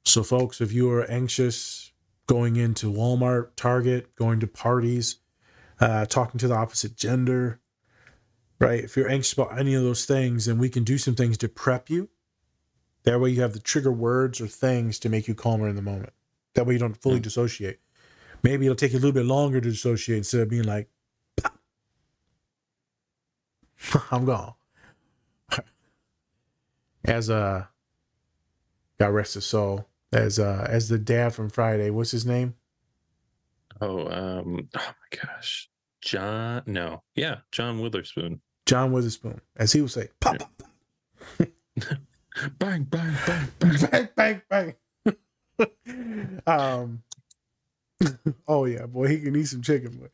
So folks, if you are anxious going into Walmart, Target, going to parties, talking to the opposite gender, right? If you're anxious about any of those things, then we can do some things to prep you. That way you have the trigger words or things to make you calmer in the moment. That way you don't fully dissociate. Maybe it'll take you a little bit longer to dissociate instead of being like, pop. I'm gone. As God rest his soul, as the dad from Friday, what's his name? Oh my gosh. John Witherspoon. John Witherspoon. As he would say, pop, pop, pop. Bang, bang, bang, bang. Bang, bang, bang. Oh yeah, boy, he can eat some chicken, boy.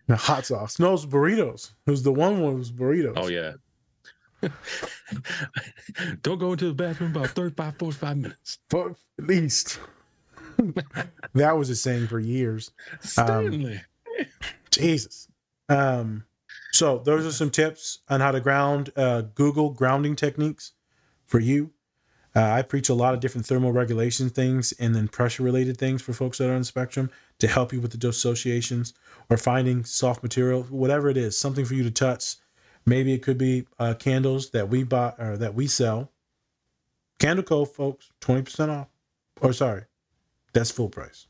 The hot sauce. No, it's burritos. It was the one was burritos. Oh yeah. Don't go into the bathroom about 45 minutes. For at least. That was a saying for years. Stanley. Jesus. So those are some tips on how to ground. Google grounding techniques for you. I preach a lot of different thermoregulation things and then pressure related things for folks that are on the spectrum to help you with the dissociations or finding soft material, whatever it is, something for you to touch. Maybe it could be candles that we buy or that we sell. Candle Co, folks, 20% off. Or sorry, that's full price.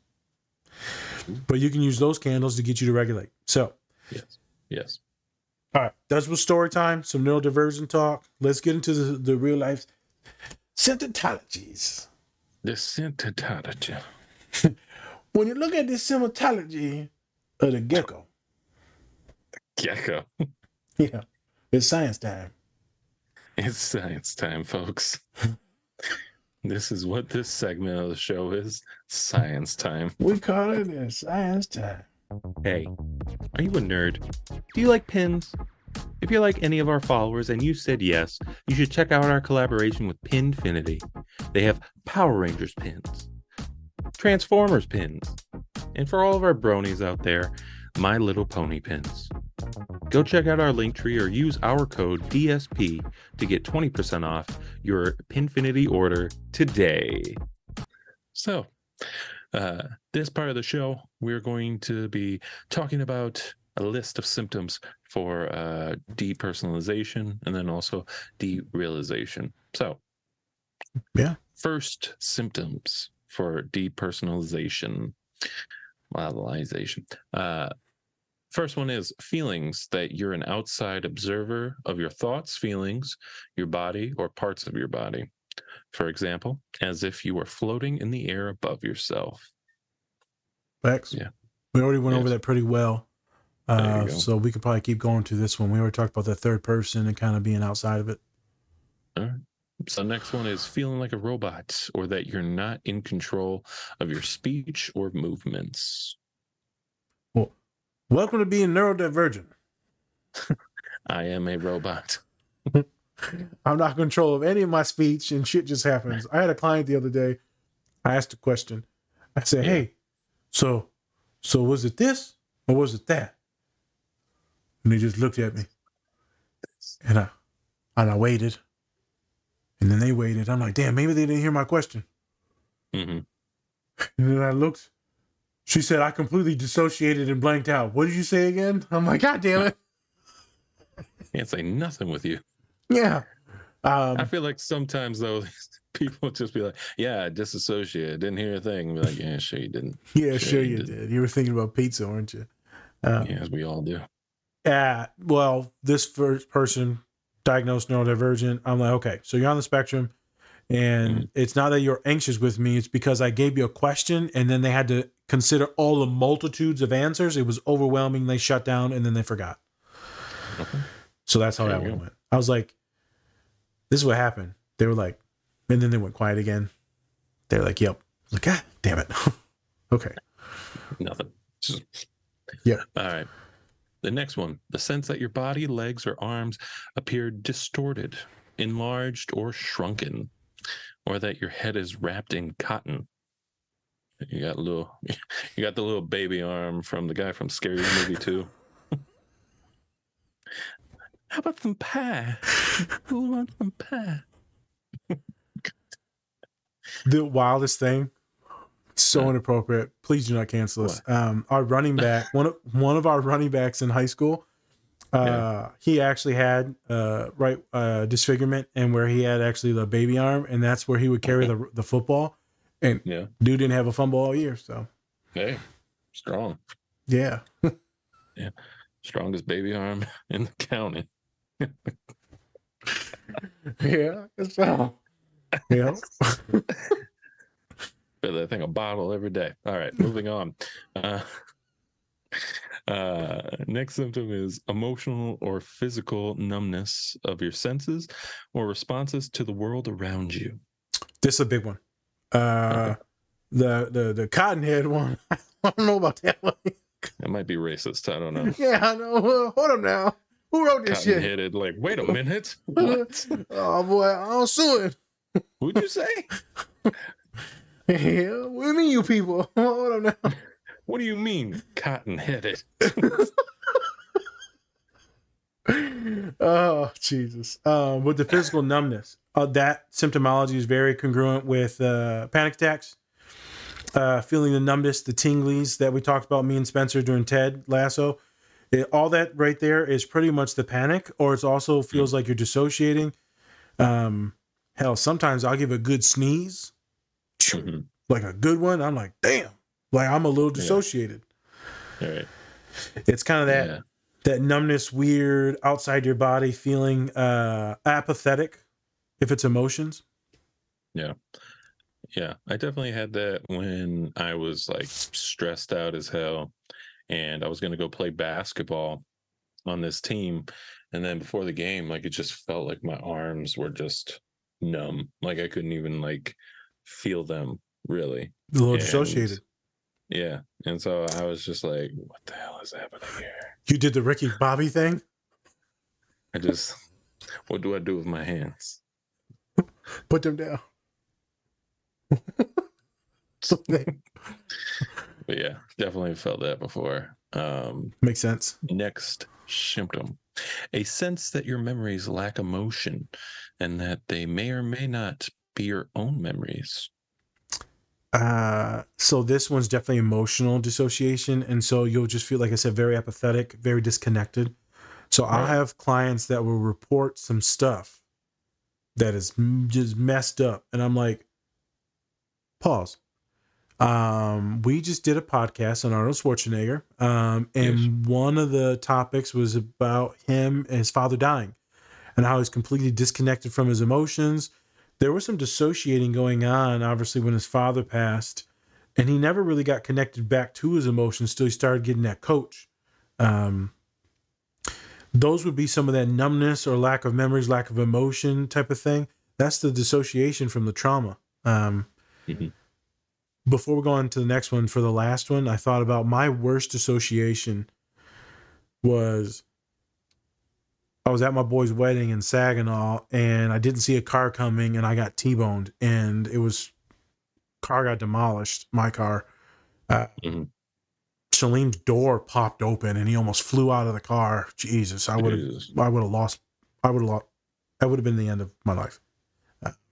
But you can use those candles to get you to regulate. So, yes. All right, that was story time. Some neurodivergent talk. Let's get into the real life symptomatologies. The symptomatology. When you look at this symptomatology of the gecko. Gecko. Yeah, it's science time. It's science time, folks. This is what this segment of the show is. Science time. We call it science time. Hey, are you a nerd? Do you like pins? If you're like any of our followers and you said yes, you should check out our collaboration with Pinfinity. They have Power Rangers pins, Transformers pins, and for all of our bronies out there, My Little Pony pins. Go check out our link tree or use our code DSP to get 20% off your Pinfinity order today. So, this part of the show, we're going to be talking about a list of symptoms for depersonalization and then also derealization. So, Yeah. first symptoms for depersonalization. First one is feelings that you're an outside observer of your thoughts, feelings, your body, or parts of your body. For example, as if you were floating in the air above yourself. Facts. Yeah. We already went over Yes. that pretty well. There you go. So we could probably keep going to this one. We already talked about the third person and kind of being outside of it. All right. So next one is feeling like a robot or that you're not in control of your speech or movements. Well, welcome to being neurodivergent. I am a robot. I'm not in control of any of my speech and shit just happens. I had a client the other day. I asked a question. I said, Yeah. hey, so was it this or was it that? And he just looked at me. And I waited. And then they waited. I'm like, damn, maybe they didn't hear my question. Mm-hmm. And then I looked. She said, I completely dissociated and blanked out. What did you say again? I'm like, God damn it. Can't say nothing with you. Yeah. I feel like sometimes though, people just be like, "Yeah, I disassociated, didn't hear a thing." Be like, "Yeah, sure you didn't." Yeah, sure you did. You were thinking about pizza, weren't you? Yes, we all do. Well, this first person diagnosed neurodivergent. I'm like, okay, so you're on the spectrum, and it's not that you're anxious with me. It's because I gave you a question, and then they had to consider all the multitudes of answers. It was overwhelming. They shut down, and then they forgot. Okay. So that's how There that you one go. went. I was like, this is what happened. They were like, and then they went quiet again. They're like, yep. I was like, God damn it. Okay. Nothing. Yeah. All right. The next one, the sense that your body, legs, or arms appear distorted, enlarged, or shrunken, or that your head is wrapped in cotton. You got the little baby arm from the guy from Scary Movie 2. How about some pie? Who wants some pie? The wildest thing, so inappropriate. Please do not cancel us. Our running back, one of our running backs in high school, he actually had disfigurement, and where he had actually the baby arm, and that's where he would carry the football. And dude didn't have a fumble all year. So hey, strong. Yeah. Yeah, strongest baby arm in the county. Yeah. So yeah. Fill that thing a bottle every day. All right, moving on. Next symptom is emotional or physical numbness of your senses or responses to the world around you. This is a big one. The cottonhead one. I don't know about that one. It might be racist. I don't know. Yeah, I know. Hold up now. Who wrote this shit? Cotton-headed, like, wait a minute. What? Oh boy, I'll sue it. What'd you say? Yeah, what do you mean, you people? Hold up now. What do you mean, cotton-headed? Oh Jesus! With the physical numbness, that symptomology is very congruent with panic attacks. Feeling the numbness, the tinglies that we talked about, me and Spencer during Ted Lasso. All that right there is pretty much the panic, or it also feels like you're dissociating. Hell, sometimes I'll give a good sneeze, like a good one. I'm like, damn, like I'm a little dissociated. All right. It's kind of that numbness, weird outside your body feeling, apathetic if it's emotions. Yeah. Yeah, I definitely had that when I was like stressed out as hell and I was going to go play basketball on this team. And then before the game, like it just felt like my arms were just numb. Like I couldn't even like feel them really. A little dissociated. Yeah. And so I was just like, what the hell is happening here? You did the Ricky Bobby thing? What do I do with my hands? Put them down. But yeah, definitely felt that before. Makes sense. Next symptom A sense that your memories lack emotion and that they may or may not be your own memories. So this one's definitely emotional dissociation, and so you'll just feel, like I said, very apathetic, very disconnected. So I'll Right. have clients that will report some stuff that is just messed up, and I'm like, pause. We just did a podcast on Arnold Schwarzenegger, and one of the topics was about him and his father dying, and how he's completely disconnected from his emotions. There was some dissociating going on, obviously, when his father passed, and he never really got connected back to his emotions till he started getting that coach. Um, those would be some of that numbness or lack of memories, lack of emotion type of thing. That's the dissociation from the trauma. Mhm. Before we go on to the next one, for the last one, I thought about my worst dissociation was I was at my boy's wedding in Saginaw, and I didn't see a car coming, and I got T-boned, and it was car got demolished. My car. Mhm. Salim's door popped open, and he almost flew out of the car. Jesus, Jesus. I would have lost. I would have lost. That would have been the end of my life.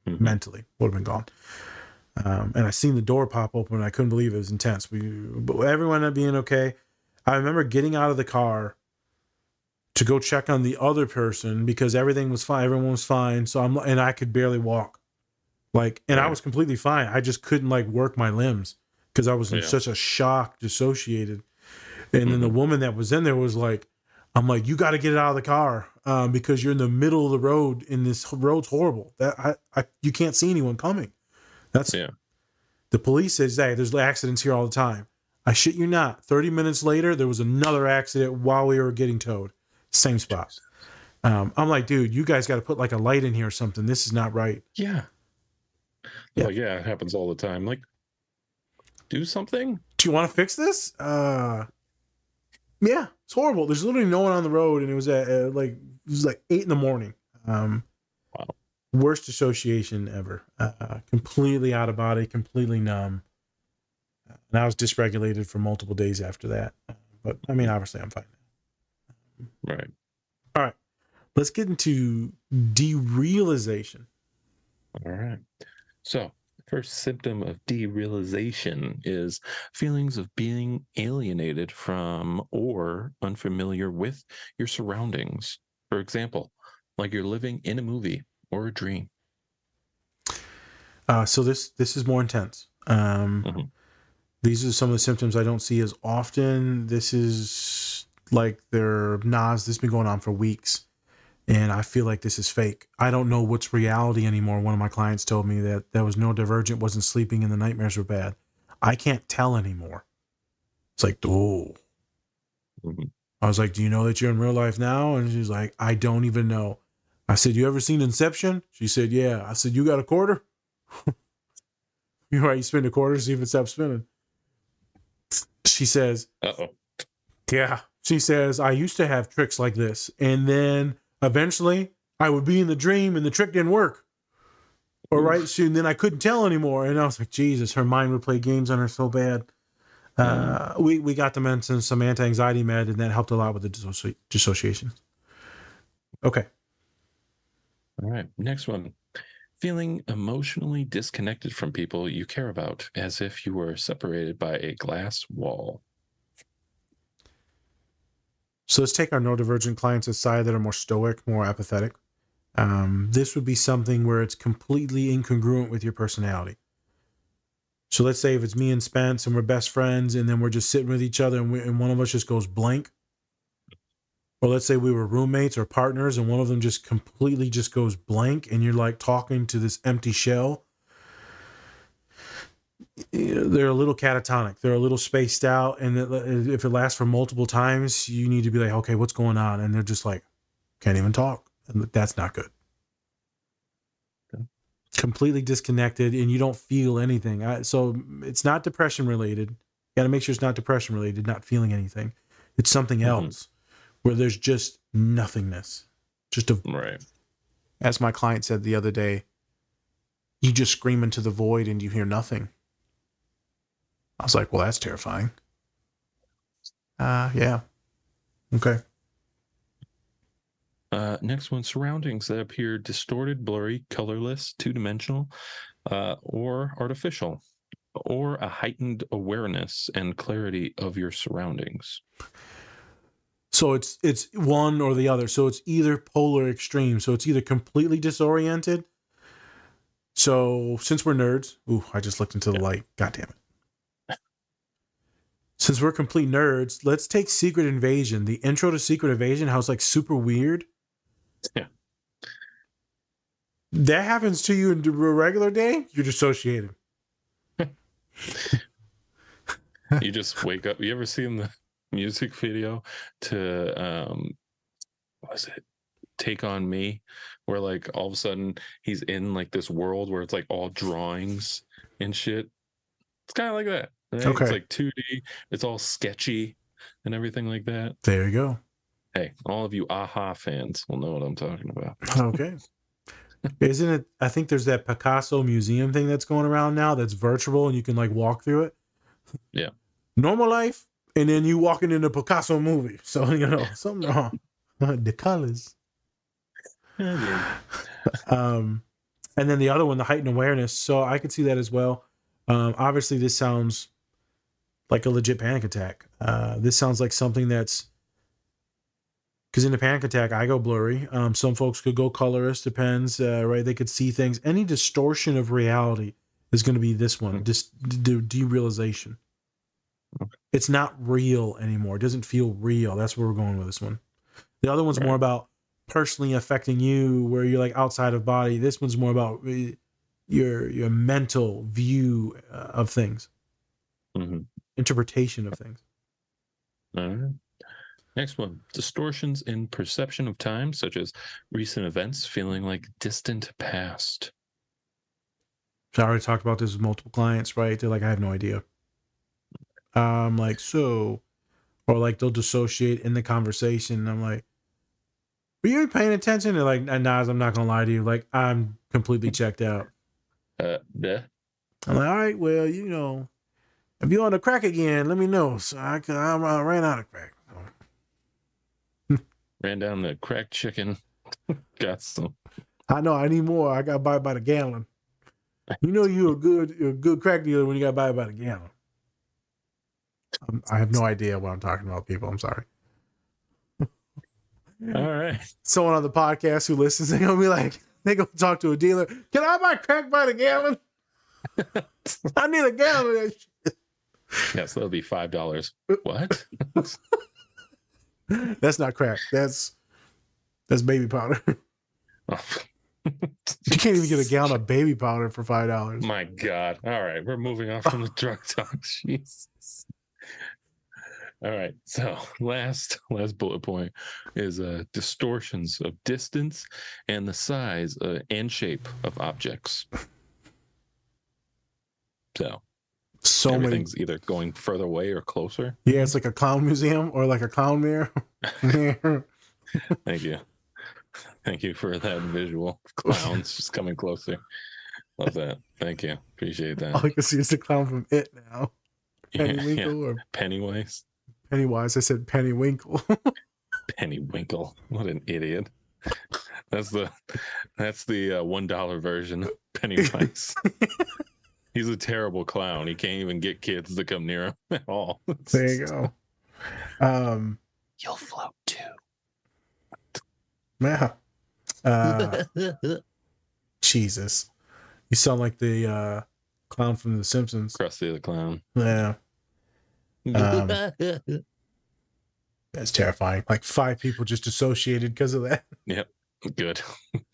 Mhm. Mentally, would have been gone. And I seen the door pop open, and I couldn't believe it. It was intense. But everyone ended up being okay. I remember getting out of the car to go check on the other person because everything was fine. Everyone was fine. So and I could barely walk. And I Right. was completely fine. I just couldn't work my limbs because I was in Yeah. such a shock, dissociated. And then the Mhm. woman that was in there was like, I'm like, you got to get it out of the car because you're in the middle of the road, and this road's horrible. You can't see anyone coming. That's Yeah. The police says, hey, there's accidents here all the time. I shit you not. 30 minutes later, there was another accident while we were getting towed. Same spot. I'm like, dude, you guys got to put a light in here or something. This is not right. Yeah. Yeah. Like, yeah, it happens all the time. Like, do something. Do you want to fix this? Yeah, it's horrible. There's literally no one on the road, and it was at it was like 8 a.m. Wow. Worst dissociation ever. Completely out of body, completely numb, and I was dysregulated for multiple days after that. But I mean, obviously, I'm fine. Right. All right, let's get into derealization. All right. So, the first symptom of derealization is feelings of being alienated from or unfamiliar with your surroundings. For example, like you're living in a movie or a dream. So this is more intense. Mhm. These are some of the symptoms I don't see as often. This is like this has been going on for weeks, and I feel like this is fake. I don't know what's reality anymore. One of my clients told me that there was no divergent, wasn't sleeping, and the nightmares were bad. I can't tell anymore. It's like, oh. Mhm. I was like, do you know that you're in real life now? And she's like, I don't even know. I said, you ever seen Inception? She said, yeah. I said, you got a quarter? You're right, you spend a quarter, see if it stops spinning. She says, Uh-oh. yeah. She says, I used to have tricks like this. And then eventually I would be in the dream and the trick didn't work. All right. And then I couldn't tell anymore. And I was like, Jesus, her mind would play games on her so bad. We got them into some anti-anxiety med, and that helped a lot with the dissociation. Okay. All right. Next one. Feeling emotionally disconnected from people you care about, as if you were separated by a glass wall. So let's take our neurodivergent clients aside that are more stoic, more apathetic. This would be something where it's completely incongruent with your personality. So let's say if it's me and Spence and we're best friends, and then we're just sitting with each other, and one of us just goes blank. Or let's say we were roommates or partners, and one of them just completely just goes blank, and you're like talking to this empty shell. They're a little catatonic. They're a little spaced out, and if it lasts for multiple times, you need to be like, okay, what's going on? And they're just like, can't even talk. And that's not good. Okay. Completely disconnected, and you don't feel anything. So it's not depression related. Got to make sure it's not depression related, not feeling anything. It's something else where there's just nothingness. Right. As my client said the other day, you just scream into the void and you hear nothing. I was like, well, that's terrifying. Yeah. Okay. Next one, surroundings that appear distorted, blurry, colorless, two-dimensional, or artificial, or a heightened awareness and clarity of your surroundings. So it's one or the other. So it's either polar extreme. So it's either completely disoriented. So since we're nerds, I just looked into the light. God damn it. Since we're complete nerds, let's take Secret Invasion. The intro to Secret Invasion, how it's like super weird. Yeah. That happens to you in a regular day, you're dissociated. You just wake up. You ever seen the music video to what was it? Take on Me, where like all of a sudden he's in like this world where it's like all drawings and shit. It's kind of like that. Right? Okay. It's like 2D. It's all sketchy and everything like that. There you go. Hey, all of you AHA fans will know what I'm talking about. Okay. Isn't it? I think there's that Picasso museum thing that's going around now that's virtual and you can like walk through it. Yeah. Normal life, and then you walking in the Picasso movie. So, you know, something wrong. The colors. And then the other one, the heightened awareness. So I could see that as well. Obviously, this sounds like a legit panic attack. This sounds like something that's, because in a panic attack, I go blurry. Some folks could go colorist, depends, right? They could see things. Any distortion of reality is going to be this one, derealization. It's not real anymore. It doesn't feel real. That's where we're going with this one. The other one's more about personally affecting you, where you're like outside of body. This one's more about your mental view of things, interpretation of things. All right. Next one, distortions in perception of time, such as recent events feeling like distant past. So I already talked about this with multiple clients, right? They're like, I have no idea. I'm like, so, or like they'll dissociate in the conversation. And I'm like, were you paying attention? They're like, Nas, I'm not gonna lie to you. Like, I'm completely checked out. Yeah. I'm like, all right, well, you know, if you on the crack again, let me know. So I ran out of crack. Ran down the cracked chicken. Got some. I know. I need more. I got buy by the gallon. You know, you're a good crack dealer when you got buy by the gallon. I have no idea what I'm talking about, people. I'm sorry. All right. Someone on the podcast who listens, they're gonna be like, they go talk to a dealer. Can I buy crack by the gallon? I need a gallon of that shit. Yes, that'll be $5. What? That's not crack. That's baby powder. You can't even get a gallon of baby powder for $5. My God. All right. We're moving on from the drug talk. Jesus. All right. So last bullet point is distortions of distance and the size and shape of objects. So everything's either going further away or closer. Yeah, it's like a clown museum or like a clown mirror. Thank you. Thank you for that visual. Clowns just coming closer. Love that. Thank you. Appreciate that. All I can see is the clown from It now. Pennywinkle or Pennywise. Pennywise. I said Pennywinkle. Pennywinkle. What an idiot. That's the $1 version of Pennywise. He's a terrible clown. He can't even get kids to come near him at all. There you go. You'll float too. Yeah. Jesus. You sound like the clown from The Simpsons. Krusty the Clown. Yeah. That's terrifying. Like 5 people just dissociated because of that. Yep. Good.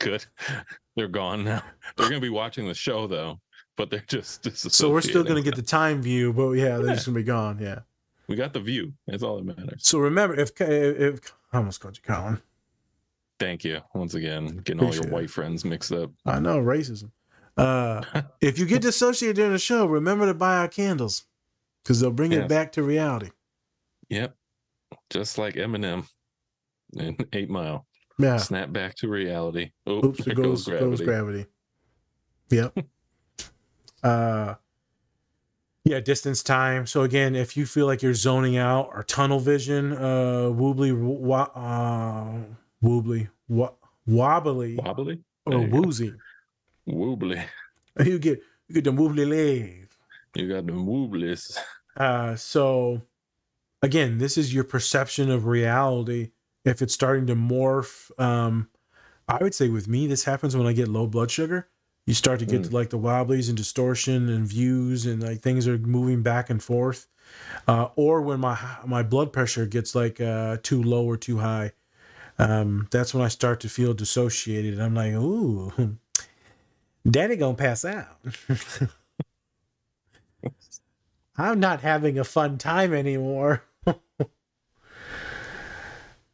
Good. They're gone now. They're going to be watching the show, though, but they're just disassociating. So we're still going to get the time view, but yeah, they're just going to be gone. Yeah. We got the view. That's all that matters. So remember, if I almost called you Colin. Thank you once again. Getting all your white friends mixed up. I know, racism. If you get dissociated during the show, remember to buy our candles because they'll bring it back to reality. Yep. Just like Eminem in 8 Mile. Yeah. Snap back to reality. Oh, oops, there goes gravity. Yep. Yeah, distance time. So again, if you feel like you're zoning out or tunnel vision, wobbly, wobbly, Wobbly? or There you go. woozy. Woobly. You get the wobbly legs. You got them wooblies. So again, this is your perception of reality. If it's starting to morph, I would say with me, this happens when I get low blood sugar. You start to get to like the wobblies and distortion and views, and like things are moving back and forth. Or when my blood pressure gets like too low or too high. That's when I start to feel dissociated. I'm like, ooh, daddy gonna pass out. I'm not having a fun time anymore.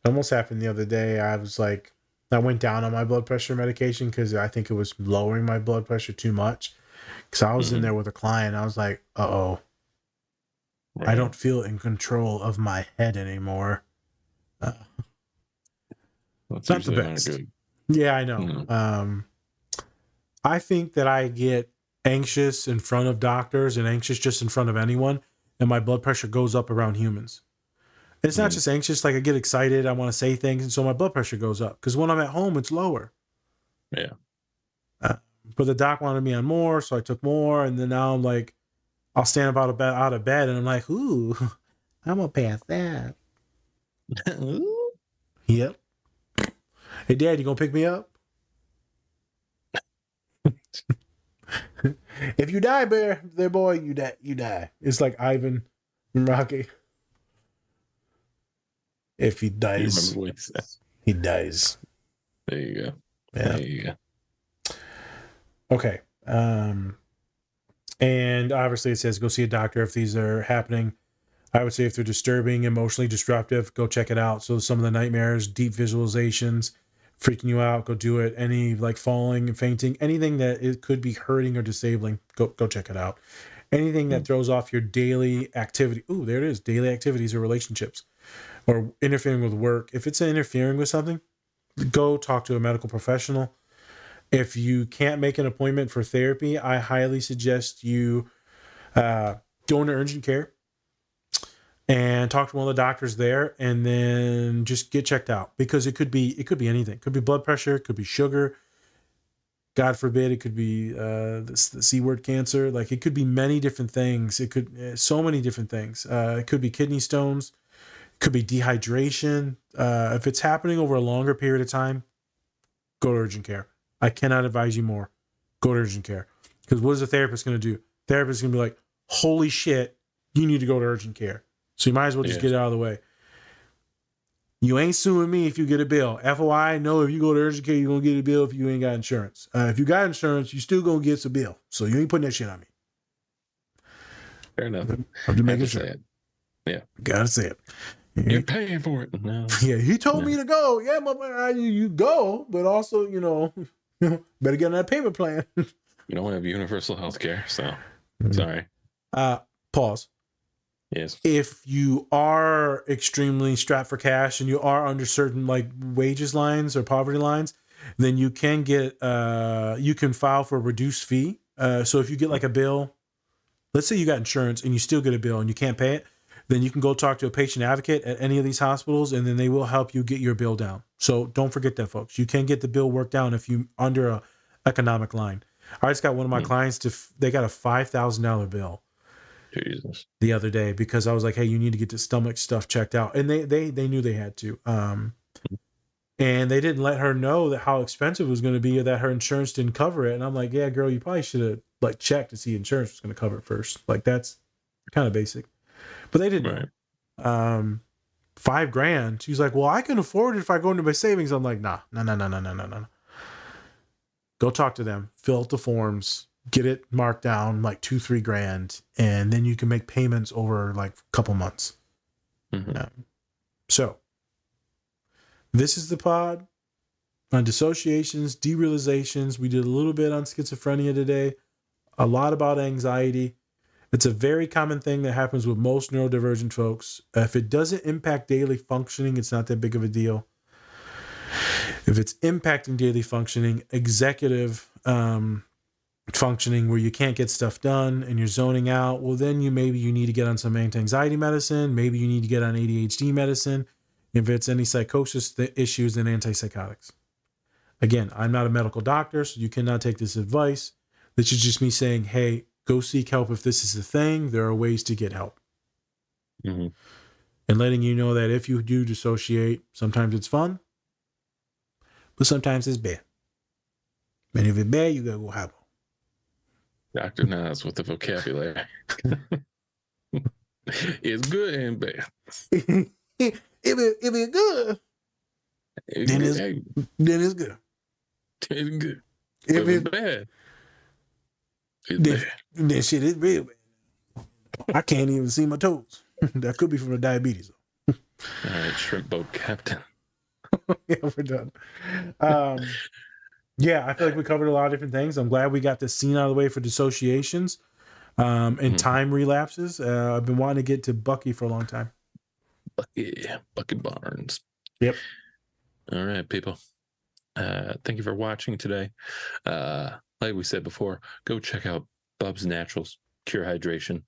Almost happened the other day. I went down on my blood pressure medication because I think it was lowering my blood pressure too much. Because I was in there with a client. I was like, uh-oh. Right. I don't feel in control of my head anymore. That's not the usually not best. good. Yeah, I know. I think that I get anxious in front of doctors and anxious just in front of anyone, and my blood pressure goes up around humans. It's not just anxious, like I get excited, I want to say things, and so my blood pressure goes up. Because when I'm at home, it's lower. Yeah. But the doc wanted me on more, so I took more, and then now I'm like, I'll stand out of bed, and I'm like, ooh, I'm gonna pass that. Yep. Hey, Dad, you gonna pick me up? If you die, there, boy, you die. You die. It's like Ivan from Rocky. If he You dies, remember what he said? he dies. There you go. Yeah. There you go. Okay. And obviously it says go see a doctor if these are happening. I would say if they're disturbing, emotionally disruptive, go check it out. So some of the nightmares, deep visualizations, freaking you out, go do it. Any like falling and fainting, anything that it could be hurting or disabling, go check it out. Anything that throws off your daily activity. Ooh, there it is. Daily activities or relationships or interfering with work. If it's interfering with something, go talk to a medical professional. If you can't make an appointment for therapy, I highly suggest you go into urgent care and talk to one of the doctors there, and then just get checked out because it could be anything. It could be blood pressure, it could be sugar. God forbid, it could be the C word cancer. Like it could be many different things. It could so many different things. It could be kidney stones. It could be dehydration. If it's happening over a longer period of time, go to urgent care. I cannot advise you more. Go to urgent care. Because what is the therapist going to do? Therapist is going to be like, holy shit, you need to go to urgent care. So you might as well just get it out of the way. You ain't suing me if you get a bill. FOI, no, if you go to urgent care, you're going to get a bill if you ain't got insurance. If you got insurance, you still going to get a bill. So you ain't putting that shit on me. Fair enough. I'm just making sure. Say it. Yeah. Gotta say it. You're paying for it. No. Yeah, he told me to go. Yeah, you go, but also, better get on that payment plan. You don't have universal health care, so sorry. Pause. Yes. If you are extremely strapped for cash and you are under certain like wages lines or poverty lines, then you can get you can file for a reduced fee. So if you get like a bill, let's say you got insurance and you still get a bill and you can't pay it, then you can go talk to a patient advocate at any of these hospitals, and then they will help you get your bill down. So don't forget that, folks. You can get the bill worked down if you under a economic line. I just got one of my clients they got a $5,000 bill. Jesus. The other day because I was like, hey, you need to get the stomach stuff checked out. And they knew they had to. And they didn't let her know that how expensive it was going to be or that her insurance didn't cover it. And I'm like, yeah, girl, you probably should have like checked to see insurance was going to cover it first. Like that's kind of basic. But they didn't. Right. $5,000. She's like, well, I can afford it if I go into my savings. I'm like, no. Go talk to them, fill out the forms, get it marked down like $2,000-3,000, and then you can make payments over like a couple months. So this is the pod on dissociations, derealizations. We did a little bit on schizophrenia today, a lot about anxiety. It's a very common thing that happens with most neurodivergent folks. If it doesn't impact daily functioning, it's not that big of a deal. If it's impacting daily functioning, executive functioning where you can't get stuff done and you're zoning out, well, then maybe you need to get on some anti-anxiety medicine. Maybe you need to get on ADHD medicine. If it's any psychosis issues, then antipsychotics. Again, I'm not a medical doctor, so you cannot take this advice. This is just me saying, hey, go seek help if this is the thing. There are ways to get help. Mm-hmm. And letting you know that if you do dissociate, sometimes it's fun, but sometimes it's bad. And if it's bad, you gotta go have Dr. Nas with the vocabulary. It's good and bad. it. If it's good, then it's good. It's good. If it's it's bad, it's bad. then shit is real bad. I can't even see my toes. That could be from the diabetes. All right, shrimp boat captain. Yeah, we're done. Yeah, I feel like we covered a lot of different things. I'm glad we got this scene out of the way for dissociations and time relapses. I've been wanting to get to Bucky for a long time. Bucky Barnes. Yep. All right, people. Thank you for watching today. Like we said before, go check out Bub's Naturals, Cure Hydration.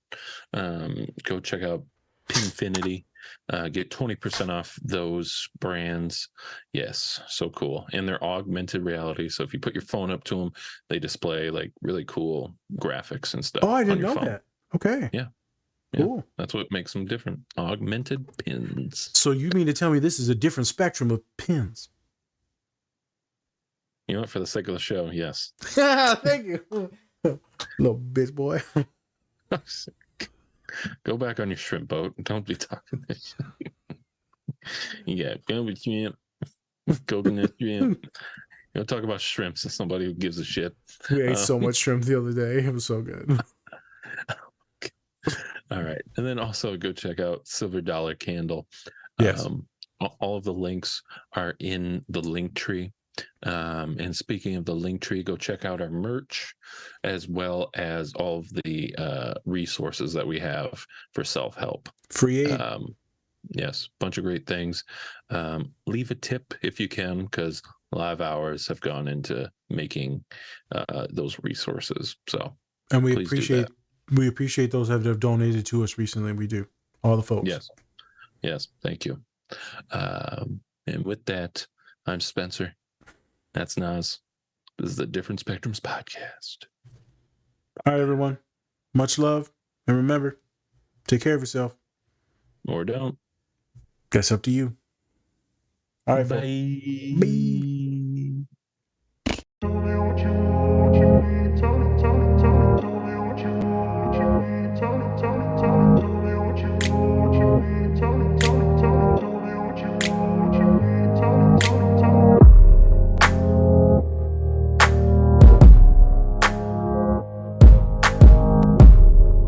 Go check out Pinfinity. Get 20% off those brands. Yes, so cool. And they're augmented reality. So if you put your phone up to them, they display like really cool graphics and stuff. Oh, I didn't on your know phone. that. Okay. Yeah. Cool. That's what makes them different. Augmented pins. So you mean to tell me this is a different spectrum of pins? You know what? For the sake of the show, yes. Thank you. Little bitch boy. Go back on your shrimp boat. Don't be talking this shit. Yeah, go with shrimp. Coconut shrimp. Don't talk about shrimps to somebody who gives a shit. We ate so much shrimp the other day. It was so good. All right. And then also go check out Silver Dollar Candle. Yes. All of the links are in the link tree. And speaking of the link tree, go check out our merch as well as all of the resources that we have for self-help. Free aid. Yes, bunch of great things. Leave a tip if you can, because live hours have gone into making those resources. So, and we appreciate those that have donated to us recently. We do, all the folks. Yes, thank you. And with that, I'm Spencer. That's Nas. This is the Different Spectrums podcast. All right, everyone. Much love, and remember, take care of yourself. Or don't. That's up to you. All right, Bye. Bye.